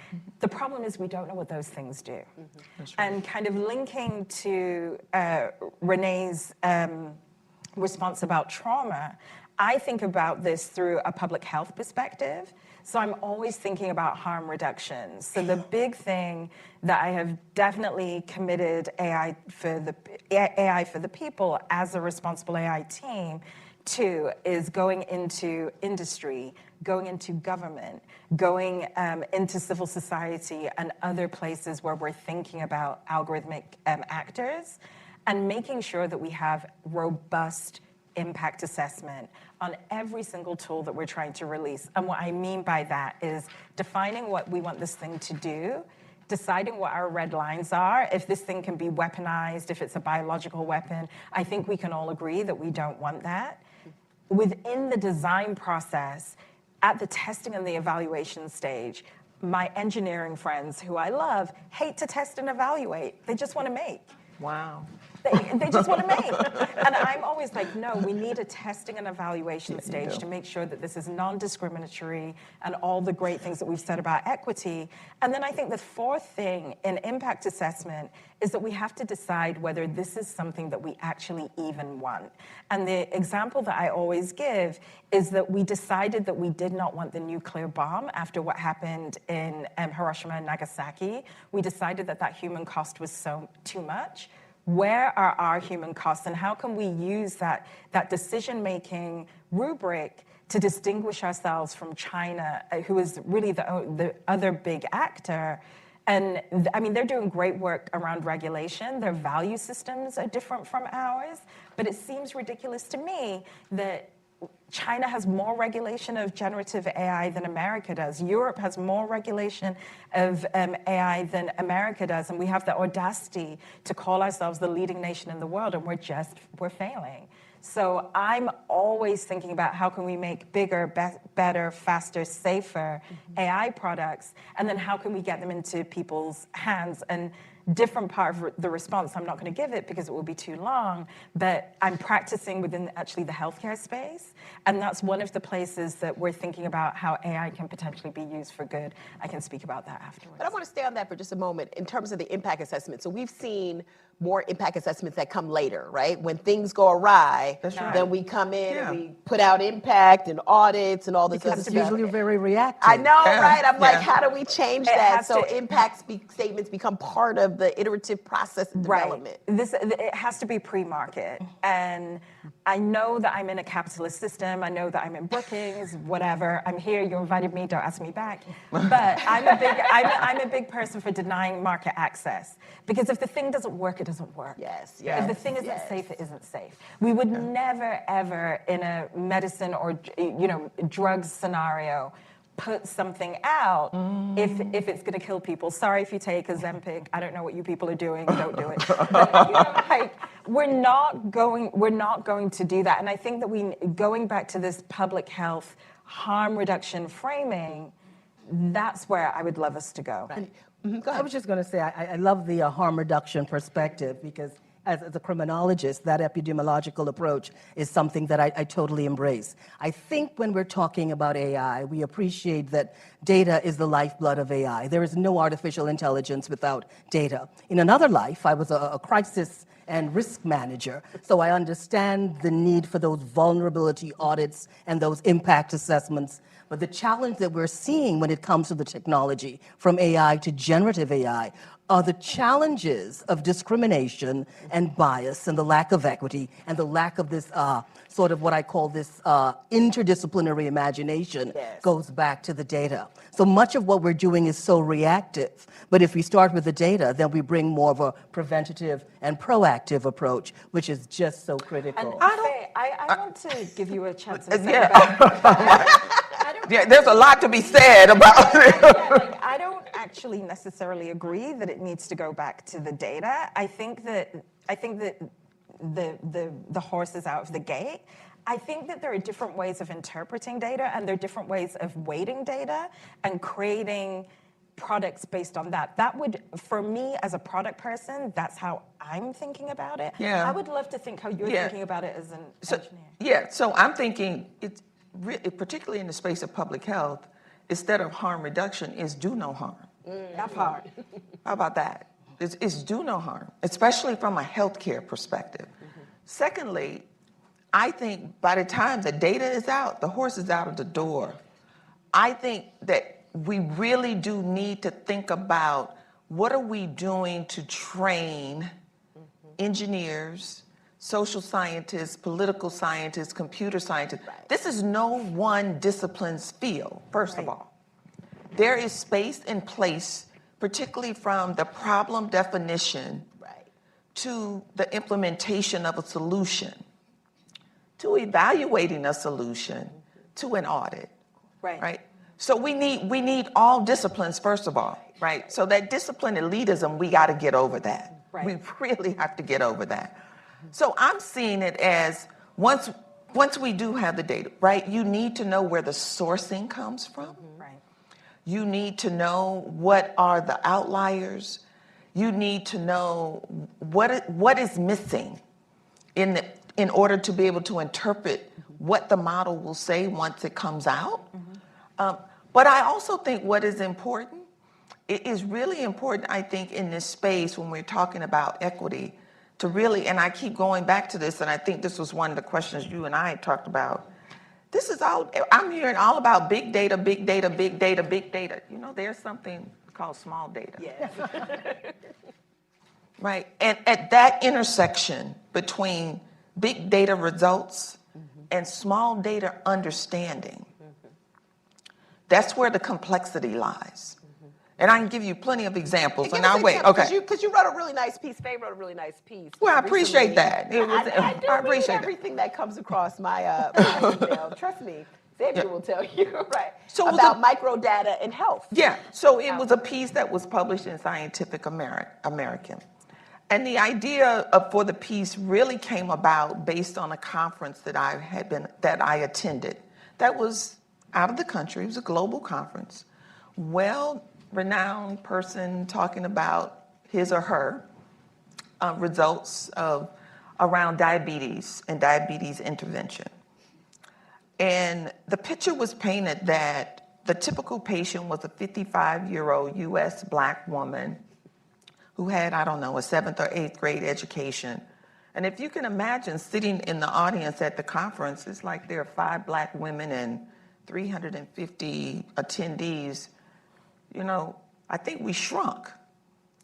The problem is we don't know what those things do. And kind of linking to Renee's response about trauma, I think about this through a public health perspective. So I'm always thinking about harm reduction. So the big thing that I have definitely committed AI for the people as a responsible AI team to is going into industry, going into government, going into civil society and other places where we're thinking about algorithmic actors, and making sure that we have robust impact assessment on every single tool that we're trying to release. And what I mean by that is defining what we want this thing to do, deciding what our red lines are. If this thing can be weaponized, if it's a biological weapon, I think we can all agree that we don't want that. Within the design process, at the testing and the evaluation stage, my engineering friends, who I love, hate to test and evaluate. They just want to make. Wow. They just want to make. And I'm always like, no, we need a testing and evaluation stage to make sure that this is non-discriminatory and all the great things that we've said about equity. And then I think the fourth thing in impact assessment is that we have to decide whether this is something that we actually even want. And the example that I always give is that we decided that we did not want the nuclear bomb after what happened in Hiroshima and Nagasaki. We decided that that human cost was too much. Where are our human costs, and how can we use that decision-making rubric to distinguish ourselves from China, who is really the other big actor? And I mean, they're doing great work around regulation. Their value systems are different from ours, but it seems ridiculous to me that China has more regulation of generative AI than America does. Europe has more regulation of AI than America does. And we have the audacity to call ourselves the leading nation in the world, and we're failing. So I'm always thinking about how can we make bigger, better, faster, safer AI products, and then how can we get them into people's hands? And different part of the response, I'm not going to give it because it will be too long, but I'm practicing within actually the healthcare space, and that's one of the places that we're thinking about how AI can potentially be used for good. I can speak about that afterwards. But I want to stay on that for just a moment in terms of the impact assessment. So we've seen more impact assessments that come later, right? When things go awry, then we come in and we put out impact and audits and all this Because other it's stuff. usually very reactive. I know, right? I'm like, how do we change that has so to- impact statements become part of the iterative process of development? It has to be pre-market. And I know that I'm in a capitalist system. I know that I'm in Brookings, whatever. I'm here. You invited me. Don't ask me back. But I'm a big person for denying market access, because if the thing doesn't work, it doesn't work. Yes. If the thing isn't safe, it isn't safe. We would never, ever, in a medicine or drugs scenario, put something out if it's going to kill people. Sorry if you take Ozempic. I don't know what you people are doing. Don't do it. But, we're not going to do that. And I think that going back to this public health harm reduction framing, that's where I would love us to go. Right. Go ahead. I was just going to say, I love the harm reduction perspective, because as a criminologist, that epidemiological approach is something that I totally embrace. I think when we're talking about AI, we appreciate that data is the lifeblood of AI. There is no artificial intelligence without data. In another life, I was a crisis and risk manager, so I understand the need for those vulnerability audits and those impact assessments. But the challenge that we're seeing when it comes to the technology, from AI to generative AI, are the challenges of discrimination and bias and the lack of equity and the lack of this sort of what I call this interdisciplinary imagination goes back to the data. So much of what we're doing is so reactive, but if we start with the data, then we bring more of a preventative and proactive approach, which is just so critical. And I want to give you a chance to say about there's a lot to be said about it. I don't actually necessarily agree that it needs to go back to the data. I think that the horse is out of the gate. I think that there are different ways of interpreting data, and there are different ways of weighting data and creating products based on that. That would, for me as a product person, that's how I'm thinking about it. Yeah. I would love to think how you're thinking about it as an engineer. Yeah, so I'm thinking, particularly in the space of public health, instead of harm reduction, is do no harm. That part. How about that? It's do no harm, especially from a healthcare perspective. Secondly, I think by the time the data is out, the horse is out of the door. I think that we really do need to think about what are we doing to train engineers, social scientists, political scientists, computer scientists. Right. This is no one discipline's field, first of all. There is space and place, particularly from the problem definition to the implementation of a solution, to evaluating a solution, to an audit, right? So we need all disciplines, first of all, right? So that discipline elitism, we got to get over that. Right. We really have to get over that. So I'm seeing it as once we do have the data, right, you need to know where the sourcing comes from. Right. You need to know what are the outliers. You need to know what is missing in order to be able to interpret what the model will say once it comes out. But I also think what is important, it is really important, I think, in this space when we're talking about equity, to really, and I keep going back to this, and I think this was one of the questions you and I had talked about. This is all, I'm hearing all about big data, big data, big data, big data. You know, there's something called small data. Yes. Right, and at that intersection between big data results and small data understanding, that's where the complexity lies. And I can give you plenty of examples. And I'll wait. Okay. Because you wrote a really nice piece. Faye wrote a really nice piece. Well, I appreciate recently. that. I do I read appreciate that. everything that comes across my, my email. Trust me, Xavier will tell you, right? So it was about microdata and health. Yeah. So it was a piece that was published in Scientific American. And the idea for the piece really came about based on a conference that I attended. That was out of the country. It was a global conference. Well-renowned person talking about his or her results around diabetes and diabetes intervention. And the picture was painted that the typical patient was a 55-year-old U.S. Black woman who had, I don't know, a 7th or 8th grade education. And if you can imagine sitting in the audience at the conference, it's like there are 5 Black women and 350 attendees. You know, I think we shrunk.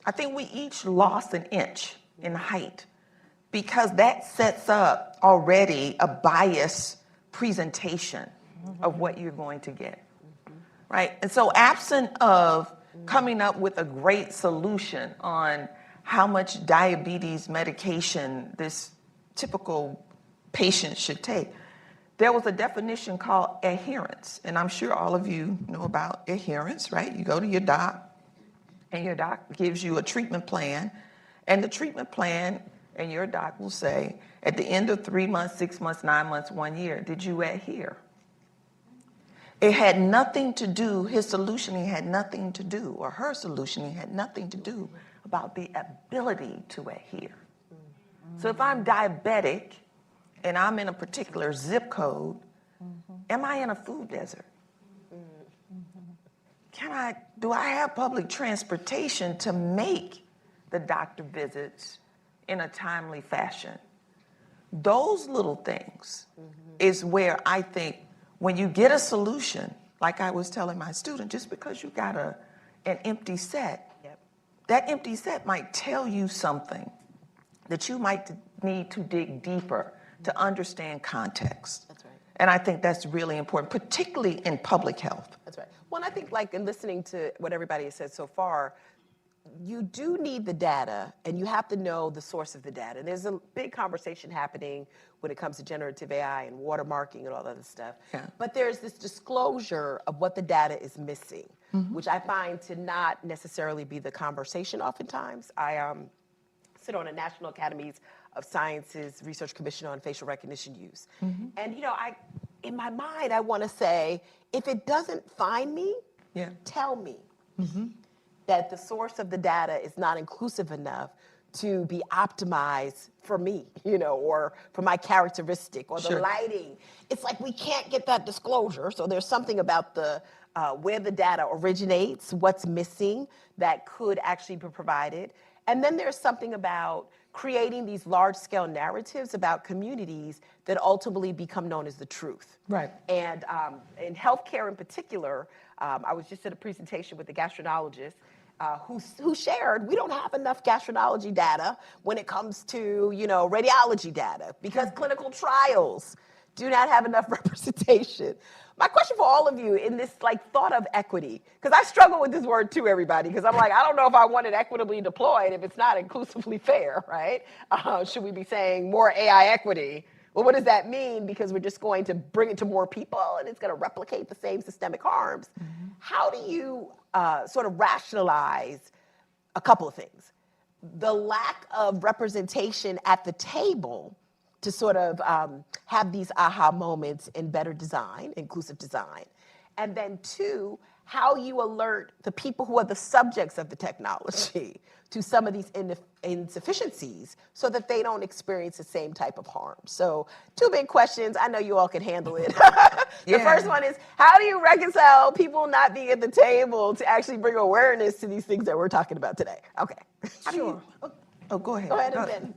I think we each lost an inch in height because that sets up already a biased presentation of what you're going to get, right? And so absent of coming up with a great solution on how much diabetes medication this typical patient should take, there was a definition called adherence. And I'm sure all of you know about adherence, right? You go to your doc, and your doc gives you a treatment plan, and the treatment plan and your doc will say, at the end of 3 months, 6 months, 9 months, 1 year, did you adhere? It had nothing to do, his solution, he had nothing to do, or her solution, he had nothing to do about the ability to adhere. So if I'm diabetic and I'm in a particular zip code, am I in a food desert? Do I have public transportation to make the doctor visits in a timely fashion? Those little things is where I think when you get a solution, like I was telling my student, just because you got an empty set, that empty set might tell you something that you might need to dig deeper to understand context. That's right. And I think that's really important, particularly in public health. That's right. Well, and I think, like, in listening to what everybody has said so far, you do need the data, and you have to know the source of the data. And there's a big conversation happening when it comes to generative AI and watermarking and all that other stuff. Yeah. But there's this disclosure of what the data is missing, which I find to not necessarily be the conversation oftentimes. I sit on a National Academies of Sciences Research Commission on Facial Recognition Use. And, you know, in my mind, I want to say, if it doesn't find me, tell me that the source of the data is not inclusive enough to be optimized for me, you know, or for my characteristic or the lighting. It's like we can't get that disclosure. So there's something about the where the data originates, what's missing that could actually be provided. And then there's something about creating these large-scale narratives about communities that ultimately become known as the truth. Right. And in healthcare in particular, I was just at a presentation with a gastroenterologist who shared we don't have enough gastroenterology data when it comes to, radiology data because clinical trials do not have enough representation. My question for all of you in this thought of equity, because I struggle with this word too, everybody, because I'm like, I don't know if I want it equitably deployed if it's not inclusively fair, right? Should we be saying more AI equity? Well, what does that mean? Because we're just going to bring it to more people and it's going to replicate the same systemic harms. Mm-hmm. How do you sort of rationalize a couple of things? The lack of representation at the table to sort of have these aha moments in better design, inclusive design. And then two, how you alert the people who are the subjects of the technology to some of these insufficiencies so that they don't experience the same type of harm. So 2 big questions. I know you all can handle it. The first one is, how do you reconcile people not being at the table to actually bring awareness to these things that we're talking about today? Okay. Sure. Go ahead. Go ahead and then.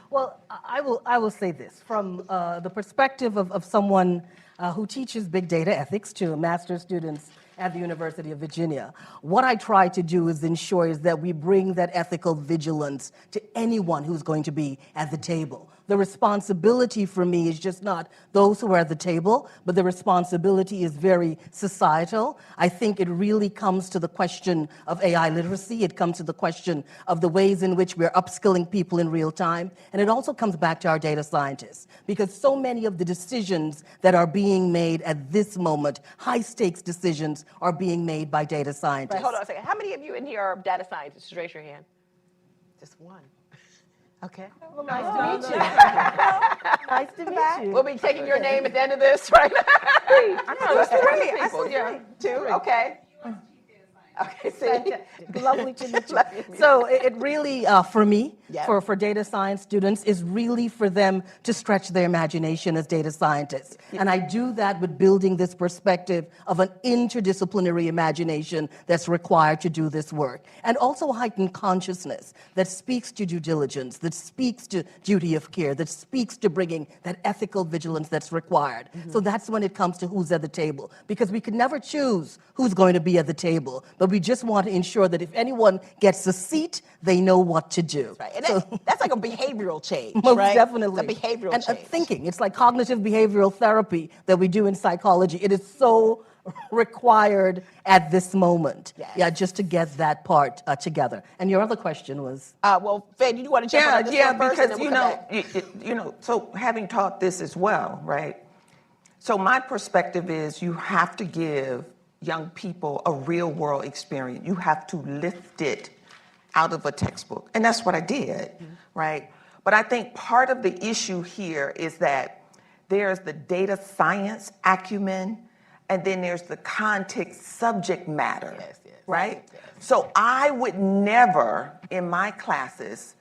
Well, I will say this. From the perspective of someone who teaches big data ethics to master's students at the University of Virginia, what I try to do is ensure is that we bring that ethical vigilance to anyone who's going to be at the table. The responsibility for me is just not those who are at the table, but the responsibility is very societal. I think it really comes to the question of AI literacy. It comes to the question of the ways in which we're upskilling people in real time. And it also comes back to our data scientists, because so many of the decisions that are being made at this moment, high stakes decisions, are being made by data scientists. Right, hold on a second. How many of you in here are data scientists? Just raise your hand. Just one. Okay. Well, nice to meet you. Nice to meet you. We'll be taking your name at the end of this, right? I know, that's three. I People, said yeah. three. 2, okay. Okay, see? Lovely to meet you. Love you. So it really, for me, Yeah. for data science students, is really for them to stretch their imagination as data scientists. Yeah. And I do that with building this perspective of an interdisciplinary imagination that's required to do this work. And also heightened consciousness that speaks to due diligence, that speaks to duty of care, that speaks to bringing that ethical vigilance that's required. Mm-hmm. So that's when it comes to who's at the table. Because we can never choose who's going to be at the table, but we just want to ensure that if anyone gets a seat, they know what to do. Right. And that's like a behavioral change, Most right? definitely. It's a behavioral and change. Thinking. It's like cognitive behavioral therapy that we do in psychology. It is so required at this moment. Yes. Yeah, just to get that part together. And your other question was? Well, Faye, do you want to jump on this one first? Because we'll come back? so having taught this as well, right? So my perspective is you have to give young people a real world experience. You have to lift it out of a textbook. And that's what I did, right? But I think part of the issue here is that there's the data science acumen, and then there's the context subject matter, right? Yes. So I would never, in my classes,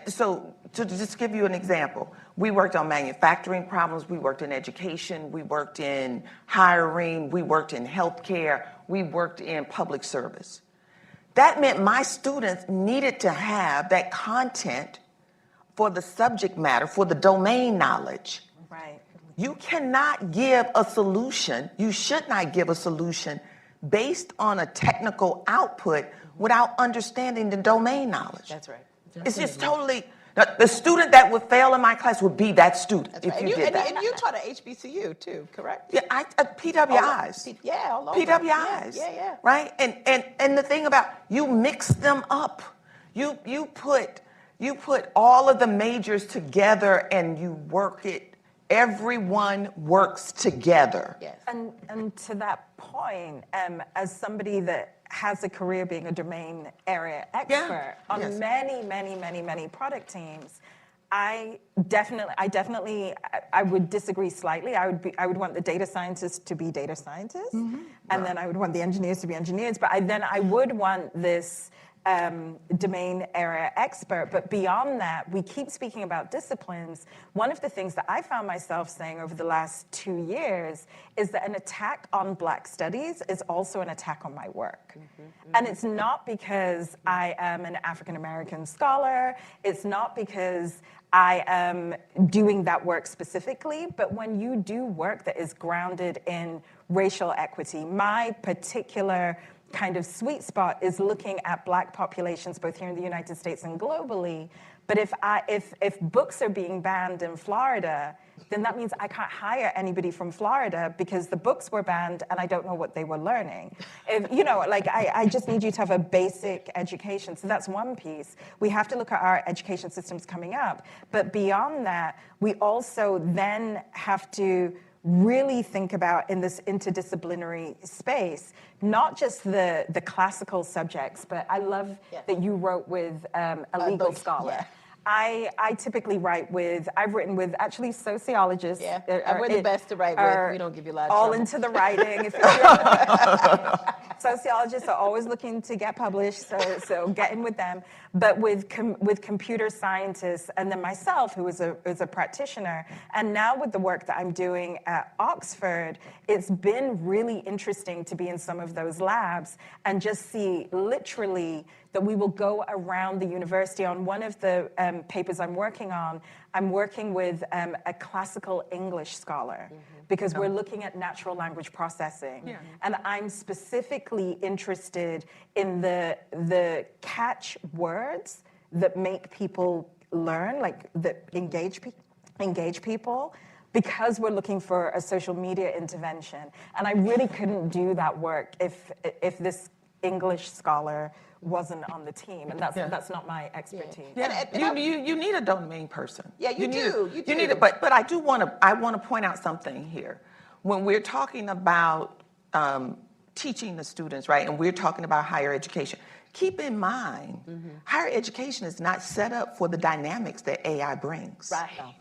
so to just give you an example, we worked on manufacturing problems, we worked in education, we worked in hiring, we worked in healthcare, we worked in public service. That meant my students needed to have that content for the subject matter, for the domain knowledge. Right. You cannot give a solution, you should not give a solution based on a technical output without understanding the domain knowledge. That's right. It's just totally, the student that would fail in my class would be that student. That's if right. you did that. And you taught at HBCU too, correct? Yeah, PWIs. All over. PWIs. Yeah. Right? And the thing about, you mix them up. You put all of the majors together and you work it. Everyone works together. Yes. And to that point, as somebody that has a career being a domain area expert on many product teams, I would disagree slightly. I would want the data scientists to be data scientists, and then I would want the engineers to be engineers. But I would want this domain area expert. But beyond that, we keep speaking about disciplines. One of the things that I found myself saying over the last 2 years is that an attack on Black studies is also an attack on my work. And it's not because I am an African American scholar, it's not because I am doing that work specifically, but when you do work that is grounded in racial equity, my particular kind of sweet spot is looking at Black populations both here in the United States and globally. But if books are being banned in Florida, then that means I can't hire anybody from Florida because the books were banned and I don't know what they were learning. If, you know, like I just need you to have a basic education. So that's one piece. We have to look at our education systems coming up. But beyond that, we also then have to really think about in this interdisciplinary space, not just the classical subjects, but I love that you wrote with a legal scholar. Yeah. I typically I've written with actually sociologists. Yeah, we're the best to write with. We don't give you a lot of all trouble. into the writing. Sociologists are always looking to get published, so get in with them. But with computer scientists, and then myself, who is a practitioner, and now with the work that I'm doing at Oxford, it's been really interesting to be in some of those labs and just see literally that we will go around the university. On one of the papers I'm working on, I'm working with a classical English scholar because we're looking at natural language processing. Yeah. And I'm specifically interested in the catch words that make people learn, like that engage people, because we're looking for a social media intervention. And I really couldn't do that work if this English scholar wasn't on the team, and that's not my expertise. Yeah, you need a domain person. Yeah, you do. You need it, but I want to point out something here. When we're talking about teaching the students, right, and we're talking about higher education, keep in mind, higher education is not set up for the dynamics that AI brings. Right.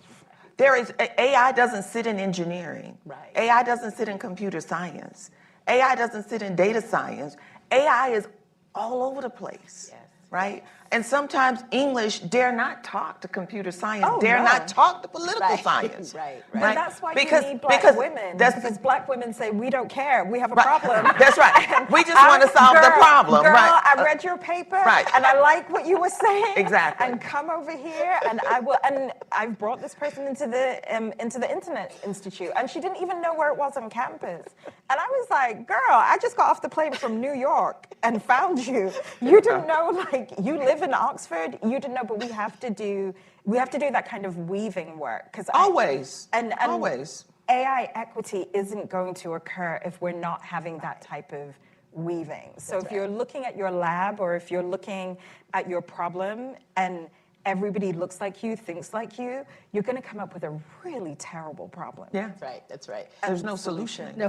AI doesn't sit in engineering. Right. AI doesn't sit in computer science. AI doesn't sit in data science. AI is all over the place, yes. Right? And sometimes English dare not talk to computer science, Oh, dare no. not talk to political Right. science. Right. But that's why Because- you need Black because women. that's- Because Black women say, we don't care, we have a Right. problem. That's right. We just want to solve the problem. Girl, Right. I read your paper, Right. and I like what you were saying. Exactly. And come over here, and I will. And I've brought this person into the Internet Institute, and she didn't even know where it was on campus. And I was like, girl, I just got off the plane from New York and found you. You didn't know, like, you live in Oxford. You didn't know, but we have to do that kind of weaving work. Always. And Always. AI equity isn't going to occur if we're not having that type of weaving. So if you're looking at your lab, or if you're looking at your problem and everybody looks like you, thinks like you, you're going to come up with a really terrible problem. Yeah. That's right. That's right. There's no solution. No,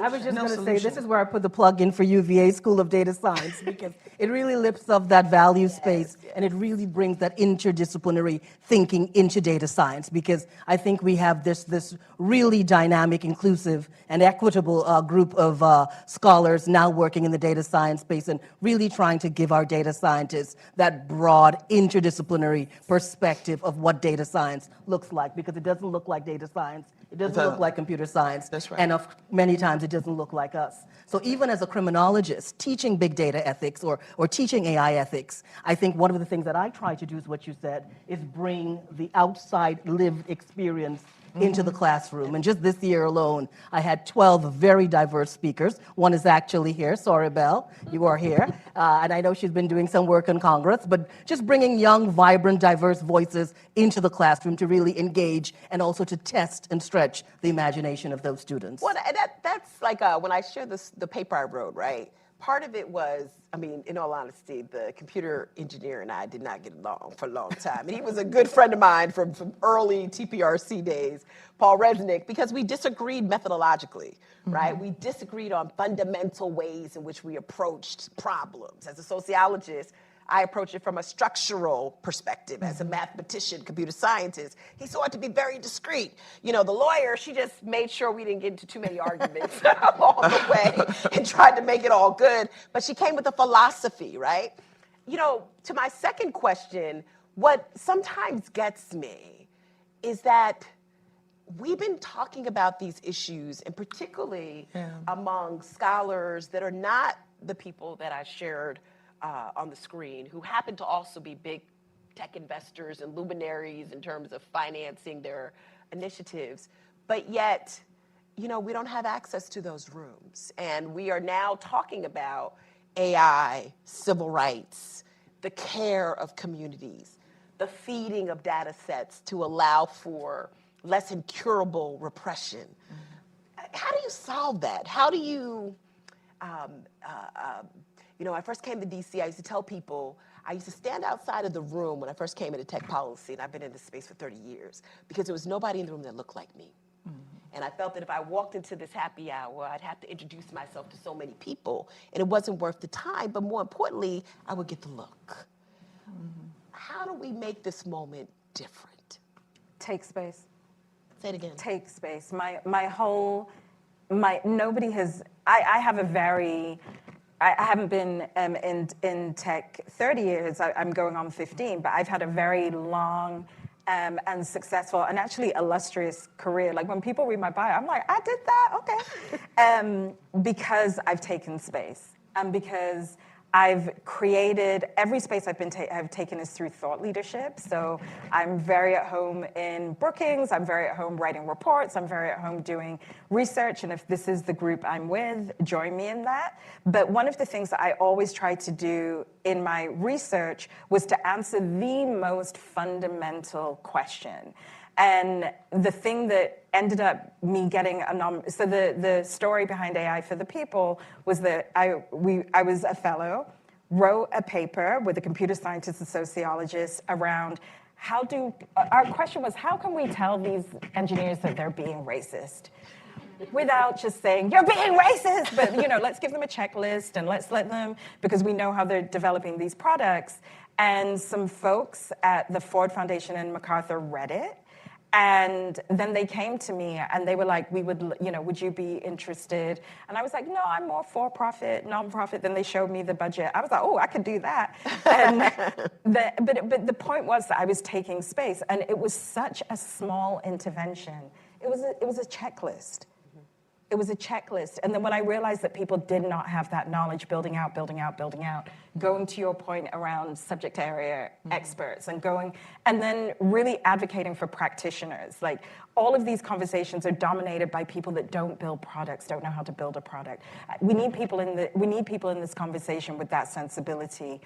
I was just No going to say, solution. this is where I put the plug in for UVA School of Data Science, because it really lifts up that value space, and it really brings that interdisciplinary thinking into data science, because I think we have this really dynamic, inclusive, and equitable group of scholars now working in the data science space and really trying to give our data scientists that broad interdisciplinary perspective of what data science looks like, because it doesn't look like data science, it doesn't look like computer science, That's right. and many times it doesn't look like us. So even as a criminologist teaching big data ethics or teaching AI ethics, I think one of the things that I try to do is what you said, is bring the outside lived experience into the classroom. And just this year alone, I had 12 very diverse speakers. One is actually here, Sorry Bell, you are here. And I know she's been doing some work in Congress, but just bringing young, vibrant, diverse voices into the classroom to really engage and also to test and stretch the imagination of those students. Well, that's like when I shared the paper I wrote, right? Part of it was, I mean, in all honesty, the computer engineer and I did not get along for a long time. And he was a good friend of mine from early TPRC days, Paul Resnick, because we disagreed methodologically, right? We disagreed on fundamental ways in which we approached problems. As a sociologist, I approach it from a structural perspective. As a mathematician, computer scientist, he sought to be very discreet. You know, the lawyer, she just made sure we didn't get into too many arguments along the way and tried to make it all good. But she came with a philosophy, right? to my second question, what sometimes gets me is that we've been talking about these issues, and particularly among scholars that are not the people that I shared on the screen, who happen to also be big tech investors and luminaries in terms of financing their initiatives. But yet, we don't have access to those rooms. And we are now talking about AI, civil rights, the care of communities, the feeding of data sets to allow for less incurable repression. How do you solve that? How do you, when I first came to DC, I used to tell people, I used to stand outside of the room when I first came into tech policy, and I've been in this space for 30 years, because there was nobody in the room that looked like me. And I felt that if I walked into this happy hour, I'd have to introduce myself to so many people, and it wasn't worth the time, but more importantly, I would get the look. How do we make this moment different? Take space. Say it again. Take space. Nobody has, I have a very, I haven't been in tech 30 years, I'm going on 15, but I've had a very long and successful and actually illustrious career. Like when people read my bio, I'm like, I did that, okay. Because I've taken space and because I've created, every space I've taken is through thought leadership. So I'm very at home in Brookings, I'm very at home writing reports, I'm very at home doing research, and if this is the group I'm with, join me in that. But one of the things that I always tried to do in my research was to answer the most fundamental question. And the thing that ended up me getting so the story behind AI for the People was that I was a fellow, wrote a paper with a computer scientist and sociologist around our question was, how can we tell these engineers that they're being racist? Without just saying, you're being racist, but let's give them a checklist and let's let them, because we know how they're developing these products. And some folks at the Ford Foundation and MacArthur read it. And then they came to me and they were like, would you be interested? And I was like, no, I'm more for-profit, non-profit. Then they showed me the budget. I was like, oh, I could do that. And but the point was that I was taking space, and it was such a small intervention. It was a checklist. It was a checklist. And then when I realized that people did not have that knowledge, building out, going to your point around subject area experts and then really advocating for practitioners. Like all of these conversations are dominated by people that don't build products, don't know how to build a product. We need people in this conversation with that sensibility.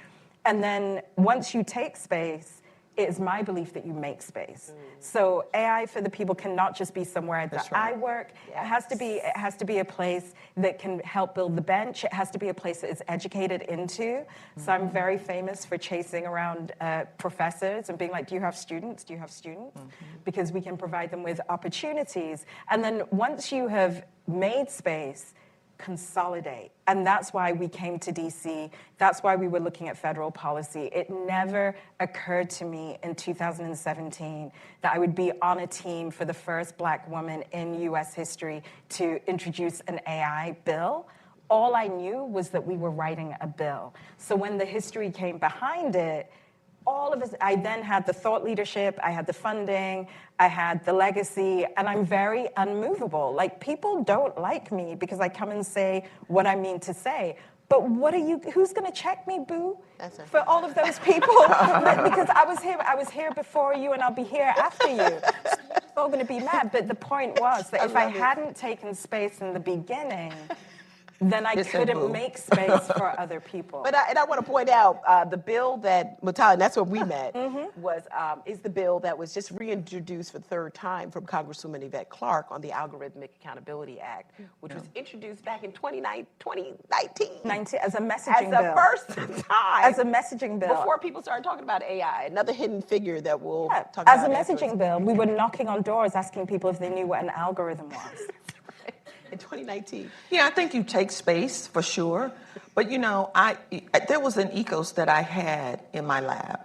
And then once you take space, it is my belief that you make space. So AI for the People cannot just be somewhere that I work. Yes. It has to be a place that can help build the bench. It has to be a place that is educated into. So I'm very famous for chasing around professors and being like, do you have students? Do you have students? Because we can provide them with opportunities. And then once you have made space, consolidate. And that's why we came to DC. That's why we were looking at federal policy. It never occurred to me in 2017 that I would be on a team for the first Black woman in US history to introduce an AI bill. All I knew was that we were writing a bill. So when the history came behind it, all of us, I then had the thought leadership, I had the funding, I had the legacy, and I'm very unmovable. Like, people don't like me because I come and say what I mean to say. But who's gonna check me, boo? For all of those people? Because I was here before you and I'll be here after you. So you're all gonna be mad. But the point was that if I hadn't taken space in the beginning, then I couldn't make space for other people. But I want to point out the bill that Mutala, and that's where we met, is the bill that was just reintroduced for the third time from Congresswoman Yvette Clarke on the Algorithmic Accountability Act, which was introduced back in 2019. As a messaging bill. As the first time. As a messaging bill. Before people started talking about AI, another hidden figure that we'll talk about. As a messaging bill, we were knocking on doors asking people if they knew what an algorithm was. In 2019. Yeah, I think you take space for sure. But there was an ethos that I had in my lab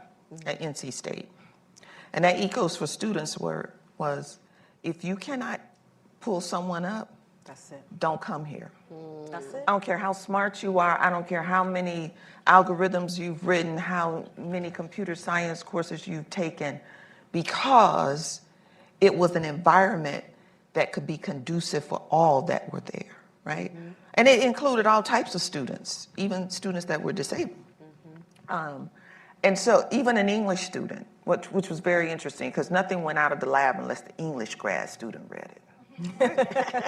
at NC State. And that ethos for students was, if you cannot pull someone up, That's it. don't come here. That's it. I don't care how smart you are. I don't care how many algorithms you've written, how many computer science courses you've taken, because it was an environment that could be conducive for all that were there, right? And it included all types of students, even students that were disabled. And so even an English student, which was very interesting, because nothing went out of the lab unless the English grad student read it.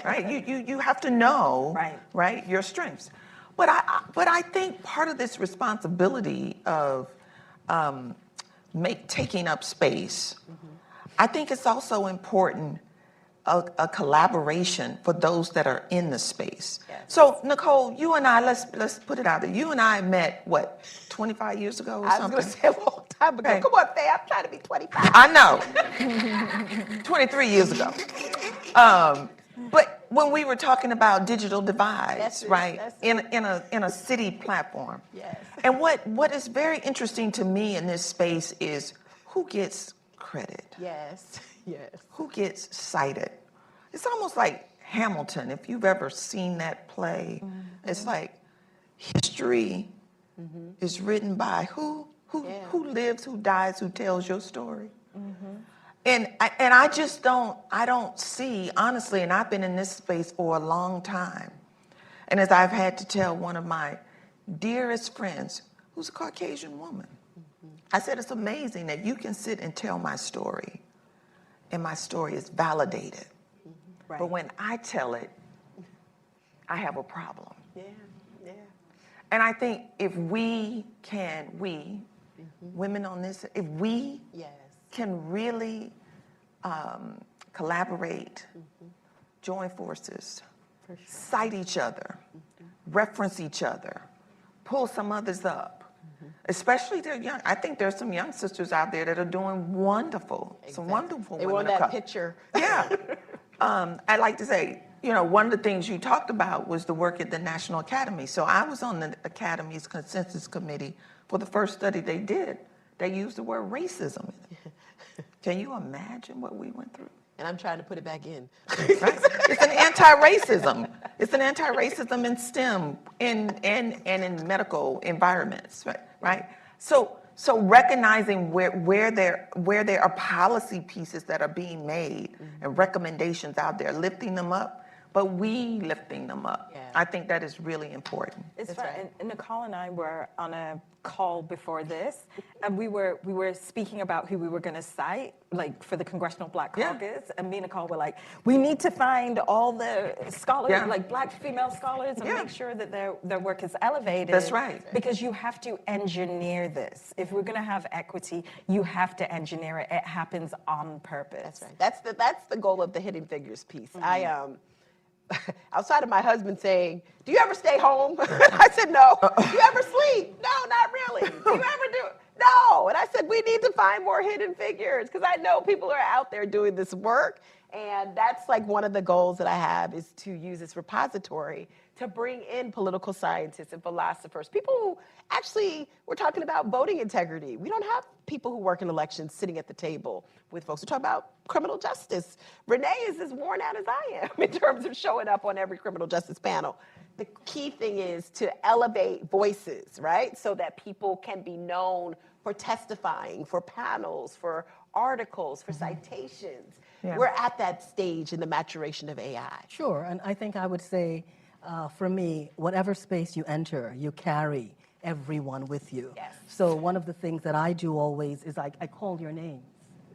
Right? You have to know, right, your strengths. But I think part of this responsibility of taking up space, I think it's also important a collaboration for those that are in the space. Yes. So Nicole, you and I, let's put it out there. You and I met, what, 25 years ago or something? I was going to say a long time ago. Okay. Come on, Faye, I'm trying to be 25. I know. 23 years ago. But when we were talking about digital divides, right, in a city platform. Yes. And what is very interesting to me in this space is who gets credit. Yes. Yes. Who gets cited? It's almost like Hamilton, if you've ever seen that play. It's like history is written by who lives, who dies, who tells your story. And I just don't see, honestly, and I've been in this space for a long time. And as I've had to tell one of my dearest friends, who's a Caucasian woman, I said, it's amazing that you can sit and tell my story, and my story is validated. Right. But when I tell it, I have a problem. Yeah, yeah. And I think if we can, women on this, if we can really collaborate, join forces, cite each other, reference each other, pull some others up, especially they're young. I think there's some young sisters out there that are doing wonderful, some wonderful They women want of that color. picture. Yeah. I'd like to say, one of the things you talked about was the work at the National Academy. So I was on the Academy's consensus committee for the first study they did. They used the word racism in it. Can you imagine what we went through? And I'm trying to put it back in. Right? It's an anti-racism. It's an anti-racism in STEM and in medical environments, right? So recognizing where there are policy pieces that are being made and recommendations out there, lifting them up, but we lifting them up. Yeah. I think that is really important. It's That's right. right. And Nicole and I were on a call before this, and we were speaking about who we were going to cite, like for the Congressional Black Caucus. And me and Nicole were like, we need to find all the scholars, like Black female scholars, and make sure that their work is elevated. That's right. Because you have to engineer this. If we're going to have equity, you have to engineer it. It happens on purpose. That's right. That's the goal of the Hidden Figures piece. Outside of my husband saying, do you ever stay home? I said, no. Do you ever sleep? No, not really. Do you ever do it? No. And I said, we need to find more hidden figures, because I know people are out there doing this work. And that's like one of the goals that I have, is to use this repository to bring in political scientists and philosophers, people who actually, we're talking about voting integrity. We don't have people who work in elections sitting at the table with folks. We're talking about criminal justice. Renee is as worn out as I am in terms of showing up on every criminal justice panel. The key thing is to elevate voices, right? So that people can be known for testifying, for panels, for articles, for citations. Yeah. We're at that stage in the maturation of AI. Sure, and I think I would say, for me, whatever space you enter, you carry everyone with you. Yes. So one of the things that I do always is I call your names.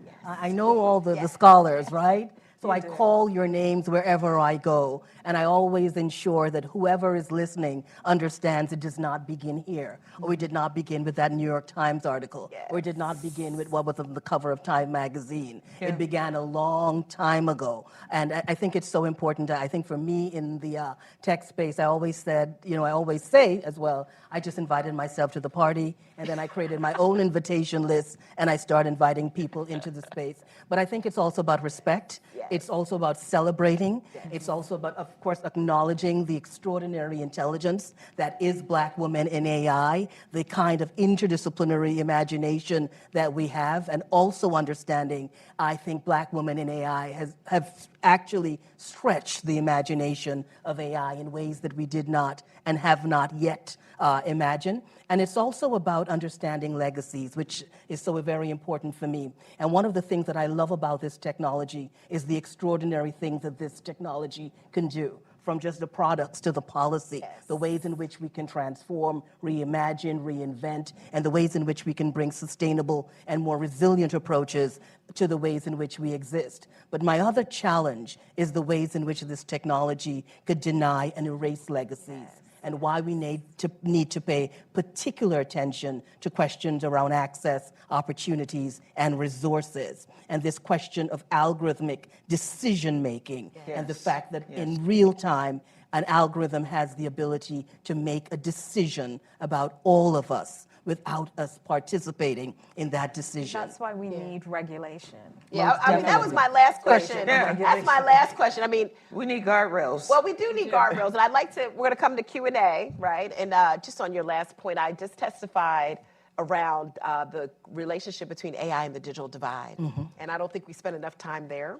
Yes. I know all the scholars, right? So I call your names wherever I go, and I always ensure that whoever is listening understands it does not begin here, or it did not begin with that New York Times article, or it did not begin with what was on the cover of Time magazine. It began a long time ago, and I think it's so important. I think for me in the tech space, I always said, I always say as well, I just invited myself to the party, and then I created my own invitation list, and I start inviting people into the space. But I think it's also about respect. It's also about celebrating. It's also about, of course, acknowledging the extraordinary intelligence that is Black women in AI, the kind of interdisciplinary imagination that we have, and also understanding, I think, Black women in AI have actually stretched the imagination of AI in ways that we did not and have not yet imagined. And it's also about understanding legacies, which is so very important for me. And one of the things that I love about this technology is the extraordinary things that this technology can do, from just the products to the policy, the ways in which we can transform, reimagine, reinvent, and the ways in which we can bring sustainable and more resilient approaches to the ways in which we exist. But my other challenge is the ways in which this technology could deny and erase legacies, and why we need to pay particular attention to questions around access, opportunities, and resources. And this question of algorithmic decision-making, and the fact that in real time, an algorithm has the ability to make a decision about all of us without us participating in that decision. That's why we need regulation. Yeah, I mean, that was my last question. Yeah. That's my last question. I mean, We need guardrails. well, we do need guardrails, and I'd like to, we're going to come to Q&A, right? And just on your last point, I just testified around the relationship between AI and the digital divide. And I don't think we spend enough time there.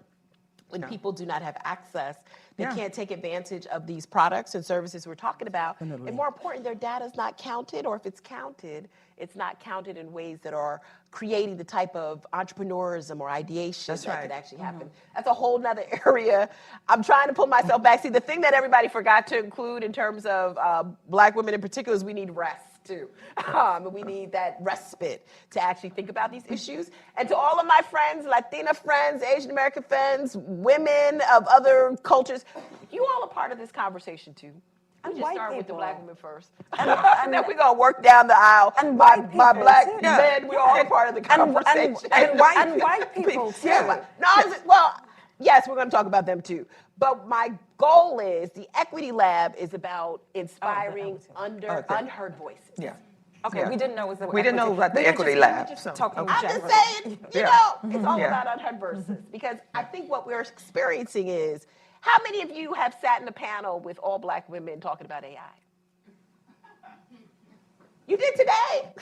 When people do not have access, they can't take advantage of these products and services we're talking about. And more important, their data is not counted, or if it's counted, it's not counted in ways that are creating the type of entrepreneurism or ideation that could actually happen. That's a whole nother area. I'm trying to pull myself back. See, the thing that everybody forgot to include in terms of Black women in particular is we need rest too. We need that respite to actually think about these issues. And to all of my friends, Latina friends, Asian American friends, women of other cultures, you all are part of this conversation too. We just start with the Black women first. And then we're going to work down the aisle. And white people my Black too. men, we're all a part of the conversation. And white people too. Well, yes, we're going to talk about them too. But my goal is, the Equity Lab is about inspiring unheard voices. Yeah. Okay, we didn't know it was the We didn't know about the we were Equity just- Lab. we were just so- talking I'm generally. just saying, you know, it's all Yeah. about unheard voices. Because I think what we're experiencing is, how many of you have sat in a panel with all Black women talking about AI? You did today.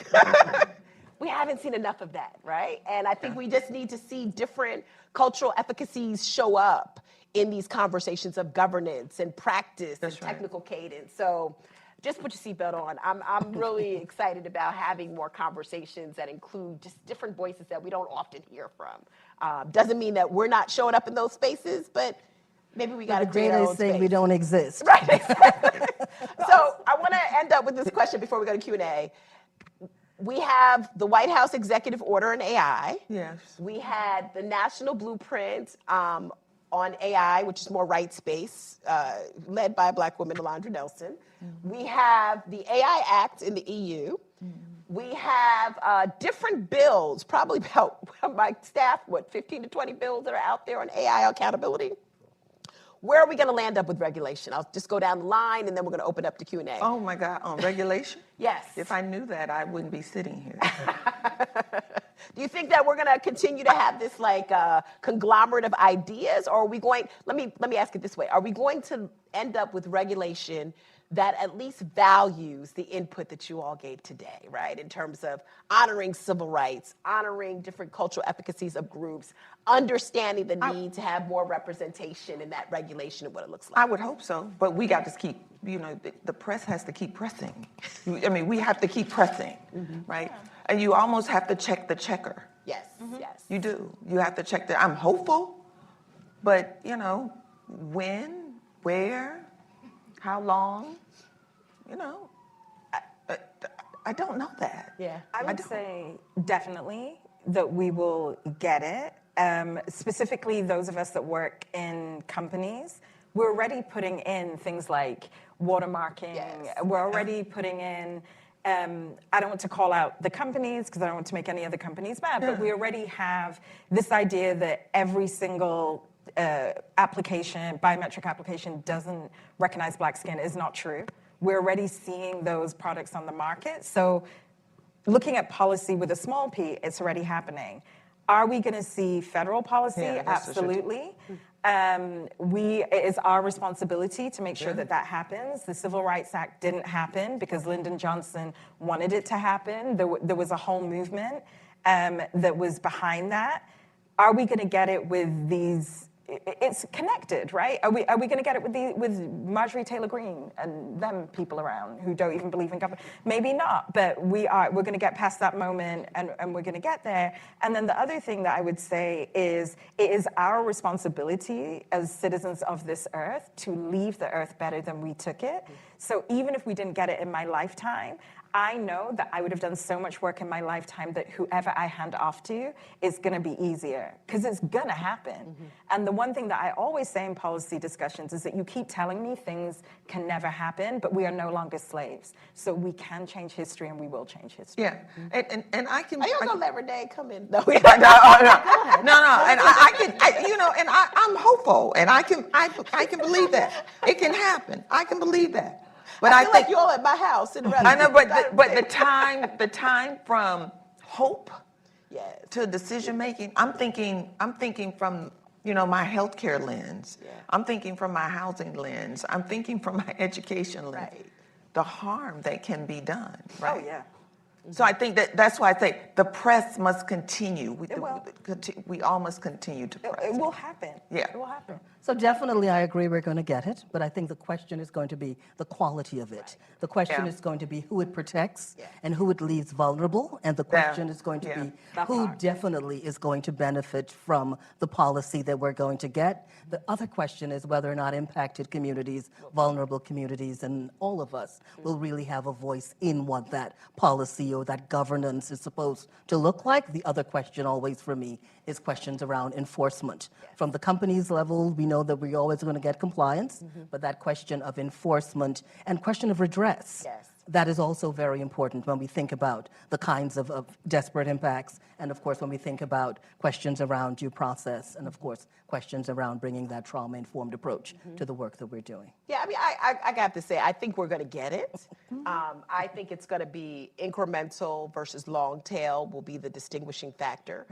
We haven't seen enough of that, right? And I think we just need to see different cultural efficacies show up in these conversations of governance and practice and technical cadence. So just put your seatbelt on. I'm really excited about having more conversations that include just different voices that we don't often hear from. Doesn't mean that we're not showing up in those spaces, but maybe we got to create our own say space. we don't exist. Right, exactly. So I want to end up with this question before we go to Q&A. We have the White House Executive Order on AI. Yes. We had the National Blueprint on AI, which is more rights-based, led by a Black woman, Alondra Nelson. We have the AI Act in the EU. We have different bills, probably about, my staff, 15 to 20 bills that are out there on AI accountability. Where are we going to land up with regulation? I'll just go down the line, and then we're going to open up to Q&A. Oh my God, on regulation? Yes. If I knew that, I wouldn't be sitting here. Do you think that we're going to continue to have this conglomerate of ideas, or are we going? Let me ask it this way: are we going to end up with regulation that at least values the input that you all gave today, right? In terms of honoring civil rights, honoring different cultural efficacies of groups, understanding the need to have more representation in that regulation and what it looks like. I would hope so, but we got to keep, the press has to keep pressing. I mean, we have to keep pressing, right? And you almost have to check the checker. Yes, yes. You do. You have to check I'm hopeful, but, when, where, how long, I don't know that. Yeah. I would say definitely that we will get it. Specifically, those of us that work in companies, we're already putting in things like watermarking. Yes. We're already putting in, I don't want to call out the companies because I don't want to make any other companies mad, but we already have this idea that every single biometric application doesn't recognize Black skin is not true. We're already seeing those products on the market. So looking at policy with a small p, it's already happening. Are we going to see federal policy? Yeah, that's for sure. Absolutely. It is our responsibility to make sure that that happens. The Civil Rights Act didn't happen because Lyndon Johnson wanted it to happen. There was a whole movement that was behind that. Are we going to get it with these? It's connected, right? Are we going to get it with Marjorie Taylor Greene and them people around who don't even believe in government? Maybe not, but we're going to get past that moment and we're going to get there. And then the other thing that I would say is it is our responsibility as citizens of this earth to leave the earth better than we took it. So even if we didn't get it in my lifetime, I know that I would have done so much work in my lifetime that whoever I hand off to is going to be easier, because it's going to happen. And the one thing that I always say in policy discussions is that you keep telling me things can never happen, but we are no longer slaves. So we can change history, and we will change history. Yeah, and I can. Are you gonna let Renee come in? No. No, and I'm hopeful, and I can believe that it can happen. I can believe that. But I feel like you're all at my house in I know, but the time from hope yes. to decision making, I'm thinking from my healthcare lens. Yeah. I'm thinking from my housing lens. I'm thinking from my education lens. Right. The harm that can be done. Right. Oh, yeah. So I think that's why I say the press must continue. We all must continue to press. It will happen. Yeah. It will happen. So definitely, I agree we're going to get it, but I think the question is going to be the quality of it. The question is going to be who it protects and who it leaves vulnerable, and the question is going to be who definitely is going to benefit from the policy that we're going to get. The other question is whether or not impacted communities, vulnerable communities, and all of us will really have a voice in what that policy or that governance is supposed to look like. The other question always for me is questions around enforcement. From the company's level, we know that we're always going to get compliance, but that question of enforcement and question of redress, that is also very important when we think about the kinds of desperate impacts, and of course when we think about questions around due process, and of course questions around bringing that trauma-informed approach to the work that we're doing. Yeah, I mean, I got to say, I think we're going to get it. I think it's going to be incremental versus long tail will be the distinguishing factor.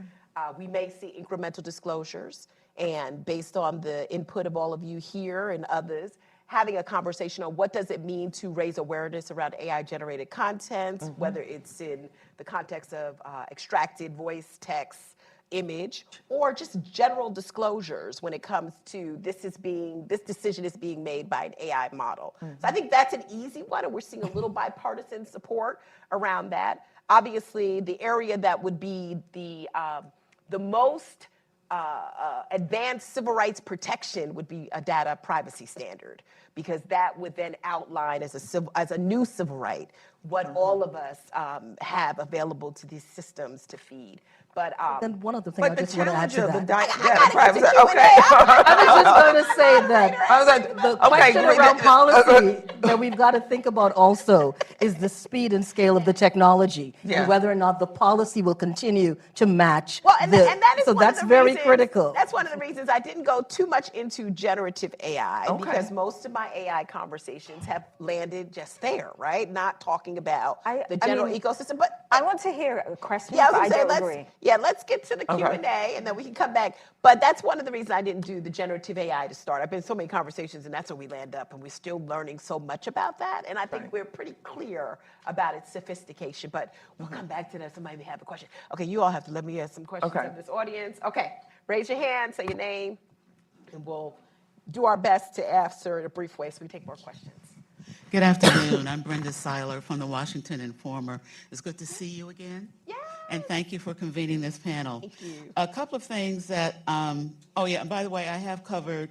We may see incremental disclosures, and based on the input of all of you here and others, having a conversation on what does it mean to raise awareness around AI-generated content, whether it's in the context of extracted voice, text, image, or just general disclosures when it comes to this decision is being made by an AI model. So I think that's an easy one, and we're seeing a little bipartisan support around that. Obviously, the area that would be the most advanced civil rights protection would be a data privacy standard, because that would then outline as a new civil right what all of us have available to these systems to feed. But then one other thing I just want to add to that. I was just going to say that the question around policy that we've got to think about also is the speed and scale of the technology, and whether or not the policy will continue to match. Well, and that is so one that's of the very reasons, critical. That's one of the reasons I didn't go too much into generative AI, because most of my AI conversations have landed just there, right? Not talking about the general ecosystem. But I want to hear a question. Yeah, I don't agree. Yeah, let's get to the Q&A, and then we can come back. But that's one of the reasons I didn't do the generative AI to start. I've been in so many conversations, and that's where we land up, and we're still learning so much about that. And I think we're pretty clear about its sophistication. But we'll come back to that. Somebody may have a question. Okay, you all have to let me ask some questions of this audience. Okay, raise your hand, say your name, and we'll do our best to answer in a brief way so we take more questions. Good afternoon. I'm Brenda Seiler from the Washington Informer. It's good to see you again. Yeah. And thank you for convening this panel. Thank you. A couple of things that, and by the way, I have covered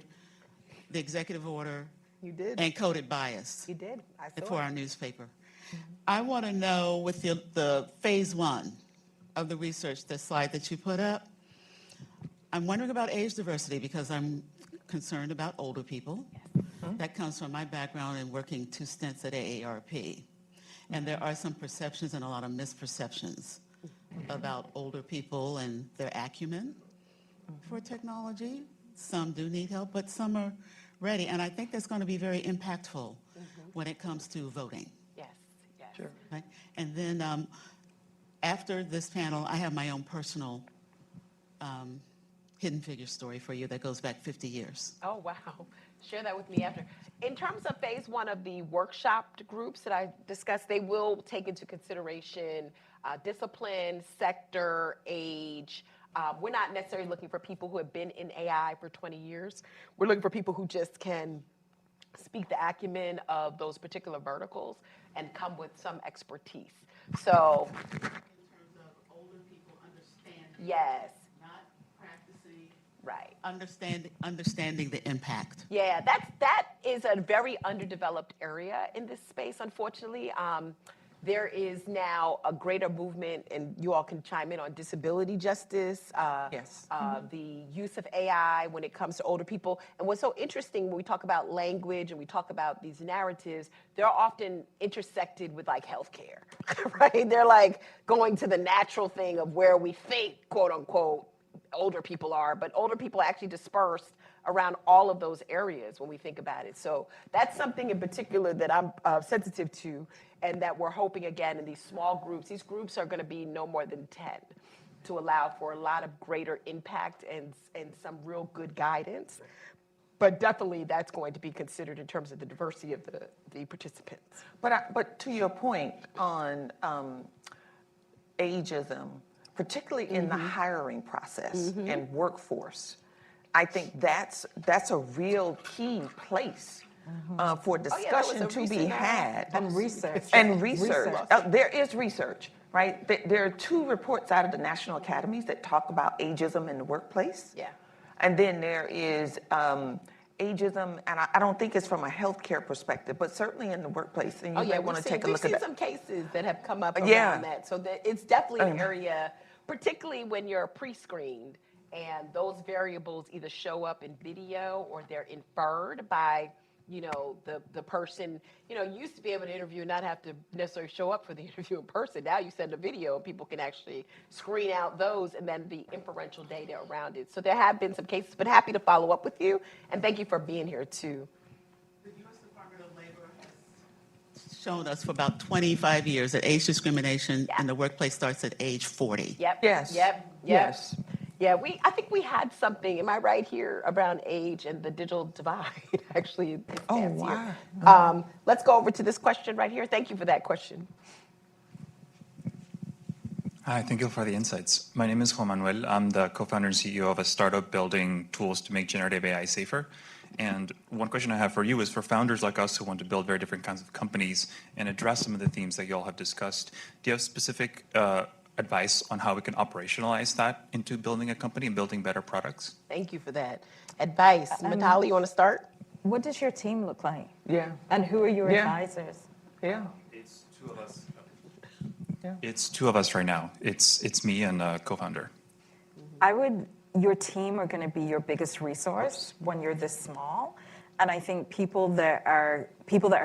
the executive order You did. and coded bias You did. I saw for it. our newspaper. I want to know, with the phase one of the research, the slide that you put up, I'm wondering about age diversity because I'm concerned about older people. That comes from my background in working 2 stints at AARP. And there are some perceptions and a lot of misperceptions about older people and their acumen for technology. Some do need help, but some are ready. And I think that's going to be very impactful when it comes to voting. Yes. Right? And then after this panel, I have my own personal hidden figure story for you that goes back 50 years. Oh, wow. Share that with me after. In terms of phase one of the workshop groups that I discussed, they will take into consideration discipline, sector, age. We're not necessarily looking for people who have been in AI for 20 years. We're looking for people who just can speak the acumen of those particular verticals and come with some expertise. So, In terms of older people understanding. yes, Not practicing. right. Understanding the impact. Yeah, that is a very underdeveloped area in this space, unfortunately. There is now a greater movement, and you all can chime in on disability justice, Yes. the use of AI when it comes to older people. And what's so interesting when we talk about language and we talk about these narratives, they're often intersected with like healthcare, right? They're like going to the natural thing of where we think, quote unquote, older people are, but older people are actually dispersed around all of those areas when we think about it. So that's something in particular that I'm sensitive to, and that we're hoping, again, in these small groups. These groups are going to be no more than 10 to allow for a lot of greater impact and some real good guidance. But definitely that's going to be considered in terms of the diversity of the participants. But to your point on ageism, particularly in the hiring process and workforce, I think that's a real key place for discussion to be had. And research. And research. There is research, right? There are 2 reports out of the national academies that talk about ageism in the workplace. Yeah. And then there is ageism, and I don't think it's from a healthcare perspective, but certainly in the workplace. And you may want to take a look at we've that. seen some cases that have come up around Yeah. that. So that it's definitely an area, particularly when you're pre-screened and those variables either show up in video or they're inferred by, the person. You used to be able to interview and not have to necessarily show up for the interview in person. Now you send a video and people can actually screen out those and then the inferential data around it. So there have been some cases, but happy to follow up with you. And thank you for being here too. The U.S. Department of Labor has shown us for about 25 years that age discrimination in the workplace starts at age 40. Yep. Yes. Yep. Yes. Yeah, I think we had something, am I right here, around age and the digital divide, actually. Oh, wow. Here. Let's go over to this question right here. Thank you for that question. Hi, thank you for the insights. My name is Juan Manuel. I'm the co-founder and CEO of a startup building tools to make generative AI safer. And one question I have for you is for founders like us who want to build very different kinds of companies and address some of the themes that you all have discussed, do you have specific advice on how we can operationalize that into building a company and building better products? Thank you for that. Advice. Matali, you want to start? What does your team look like? Yeah. And who are your Yeah. advisors? Yeah. It's 2 of us. It's 2 of us right now. It's me and a co-founder. Your team are going to be your biggest resource when you're this small. And I think people that are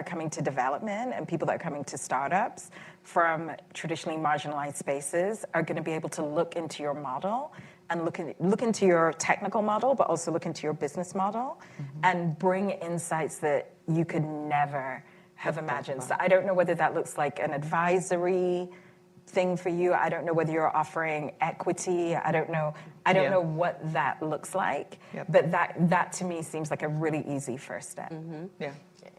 coming to development and people that are coming to startups from traditionally marginalized spaces are going to be able to look into your model and look into your technical model, but also look into your business model and bring insights that you could never have imagined. So I don't know whether that looks like an advisory thing for you. I don't know whether you're offering equity. I don't know what that looks like. Yep. But that to me seems like a really easy first step. Yeah.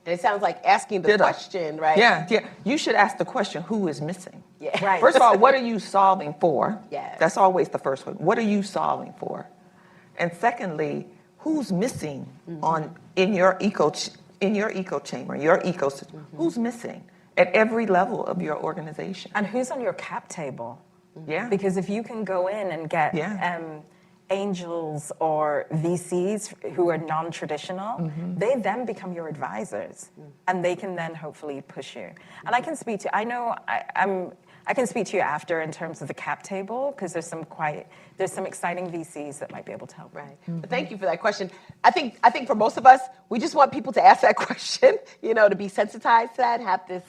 And it sounds like asking the question, right? Yeah. You should ask the question, who is missing? Yeah. Right. First of all, what are you solving for? Yes. That's always the first one. What are you solving for? And secondly, who's missing in your echo chamber, your ecosystem? Who's missing at every level of your organization? And who's on your cap table? Yeah. Because if you can go in and get angels or VCs who are non-traditional, they then become your advisors, and they can then hopefully push you. And I can speak to. I know I can speak to you after in terms of the cap table because there's some exciting VCs that might be able to help. Right. But thank you for that question. I think for most of us, we just want people to ask that question, to be sensitized to that, have this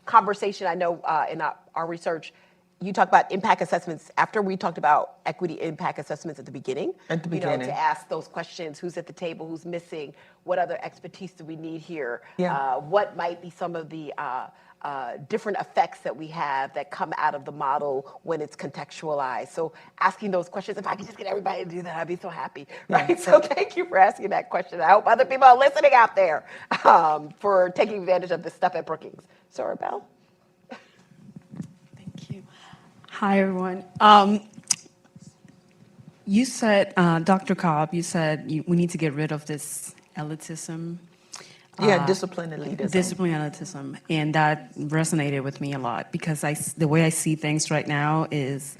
conversation. I know in our research, you talk about impact assessments after we talked about equity impact assessments at the beginning. At the beginning. To ask those questions, who's at the table, who's missing, what other expertise do we need here? Yeah. What might be some of the different effects that we have that come out of the model when it's contextualized. So asking those questions, if I could just get everybody to do that, I'd be so happy, right? So thank you for asking that question. I hope other people are listening out there for taking advantage of this stuff at Brookings. Sorry, Belle? Thank you. Hi, everyone. You said, Dr. Cobb, you said we need to get rid of this elitism. Discipline elitism. Discipline elitism. And that resonated with me a lot because the way I see things right now is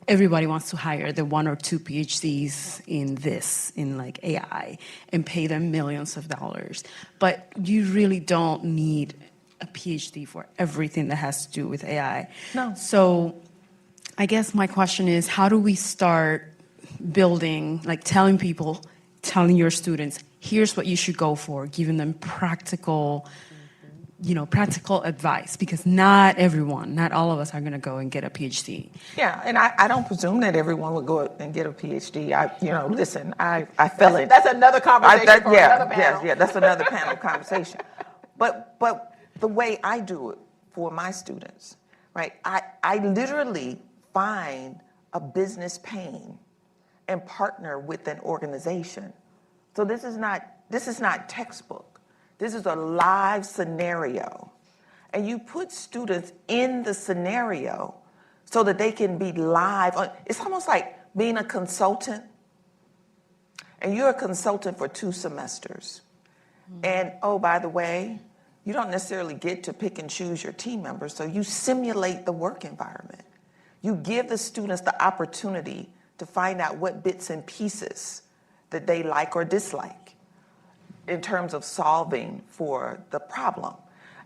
everybody wants to hire the 1 or 2 PhDs in like AI and pay them millions of dollars. But you really don't need a PhD for everything that has to do with AI. No. So I guess my question is, how do we start building, like telling your students, here's what you should go for, giving them practical advice, because not all of us are going to go and get a PhD. Yeah, and I don't presume that everyone would go and get a PhD. Listen, I fell in. That's another conversation for another panel. Yeah, that's another panel conversation. But the way I do it for my students, right? I literally find a business pain and partner with an organization. So this is not textbook. This is a live scenario. And you put students in the scenario so that they can be live. It's almost like being a consultant. And you're a consultant for 2 semesters. And oh, by the way, you don't necessarily get to pick and choose your team members, so you simulate the work environment. You give the students the opportunity to find out what bits and pieces that they like or dislike in terms of solving for the problem.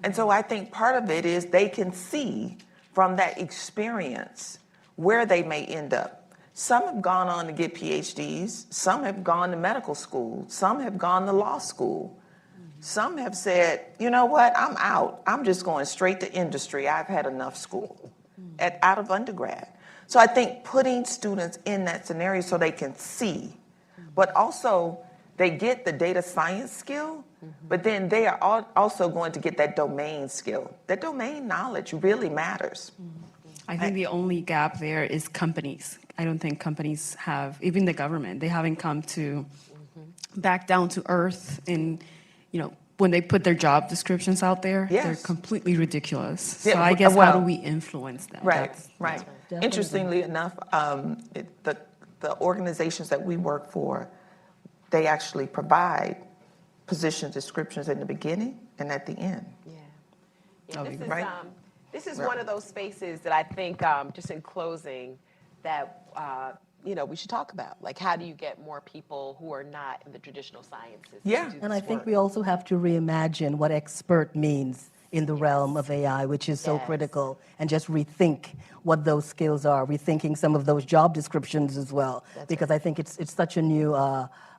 And so I think part of it is they can see from that experience where they may end up. Some have gone on to get PhDs, some have gone to medical school, some have gone to law school. Some have said, you know what, I'm out. I'm just going straight to industry. I've had enough school out of undergrad. So I think putting students in that scenario so they can see, but also they get the data science skill, but then they are also going to get that domain skill. That domain knowledge really matters. I think the only gap there is companies. I don't think companies have, even the government, they haven't come to back down to earth in, when they put their job descriptions out there, they're completely ridiculous. So I guess how do we influence them? Right. Interestingly enough, the organizations that we work for, they actually provide position descriptions in the beginning and at the end. This is one of those spaces that I think, just in closing, that we should talk about. Like, how do you get more people who are not in the traditional sciences to do this And I think work? we also have to reimagine what expert means in the realm of AI, which is so critical, and just rethink what those skills are, rethinking some of those job descriptions as well, because I think it's such a new,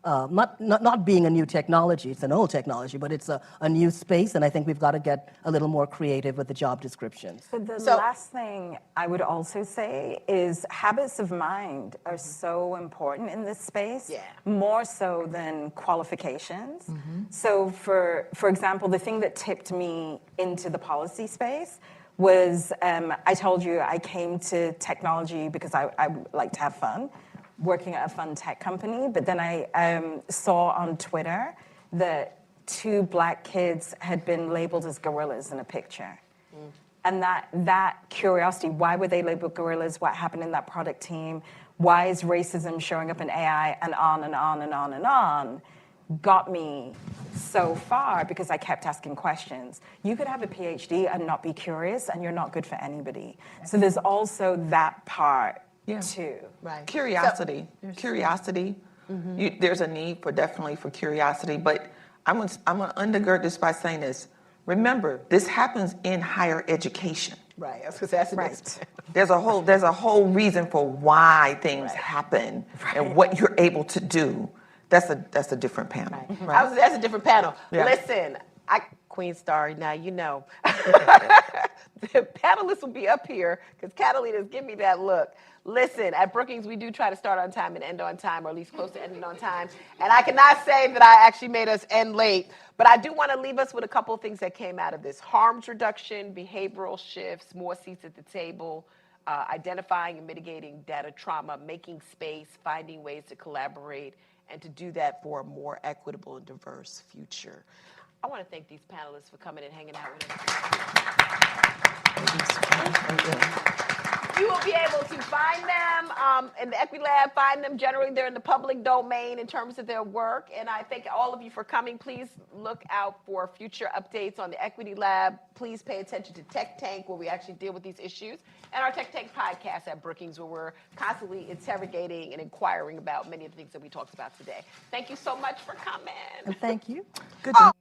not being a new technology, it's an old technology, but it's a new space, and I think we've got to get a little more creative with the job descriptions. But the last thing I would also say is habits of mind are so important in this space, more so than qualifications. So for example, the thing that tipped me into the policy space was, I told you I came to technology because I like to have fun, working at a fun tech company, but then I saw on Twitter that 2 Black kids had been labeled as gorillas in a picture. And that curiosity, why were they labeled gorillas? What happened in that product team? Why is racism showing up in AI? And on and on and on and on, got me so far because I kept asking questions. You could have a PhD and not be curious, and you're not good for anybody. So there's also that part too. Right. Curiosity. There's a need definitely for curiosity, but I'm going to undergird this by saying this. Remember, this happens in higher education. Right. I was going to say, that's the next. There's a whole reason for why things happen and what you're able to do. That's a different panel. That's a different panel. Listen, Queen Star, now you know. The panelists will be up here because Catalina's give me that look. Listen, at Brookings, we do try to start on time and end on time, or at least close to ending on time. And I cannot say that I actually made us end late, but I do want to leave us with a couple of things that came out of this. Harms reduction, behavioral shifts, more seats at the table, identifying and mitigating data trauma, making space, finding ways to collaborate, and to do that for a more equitable and diverse future. I want to thank these panelists for coming and hanging out with us. You will be able to find them in the Equity Lab, find them. Generally, they're in the public domain in terms of their work. And I thank all of you for coming. Please look out for future updates on the Equity Lab. Please pay attention to Tech Tank, where we actually deal with these issues, and our Tech Tank podcast at Brookings, where we're constantly interrogating and inquiring about many of the things that we talked about today. Thank you so much for coming. And thank you. Good to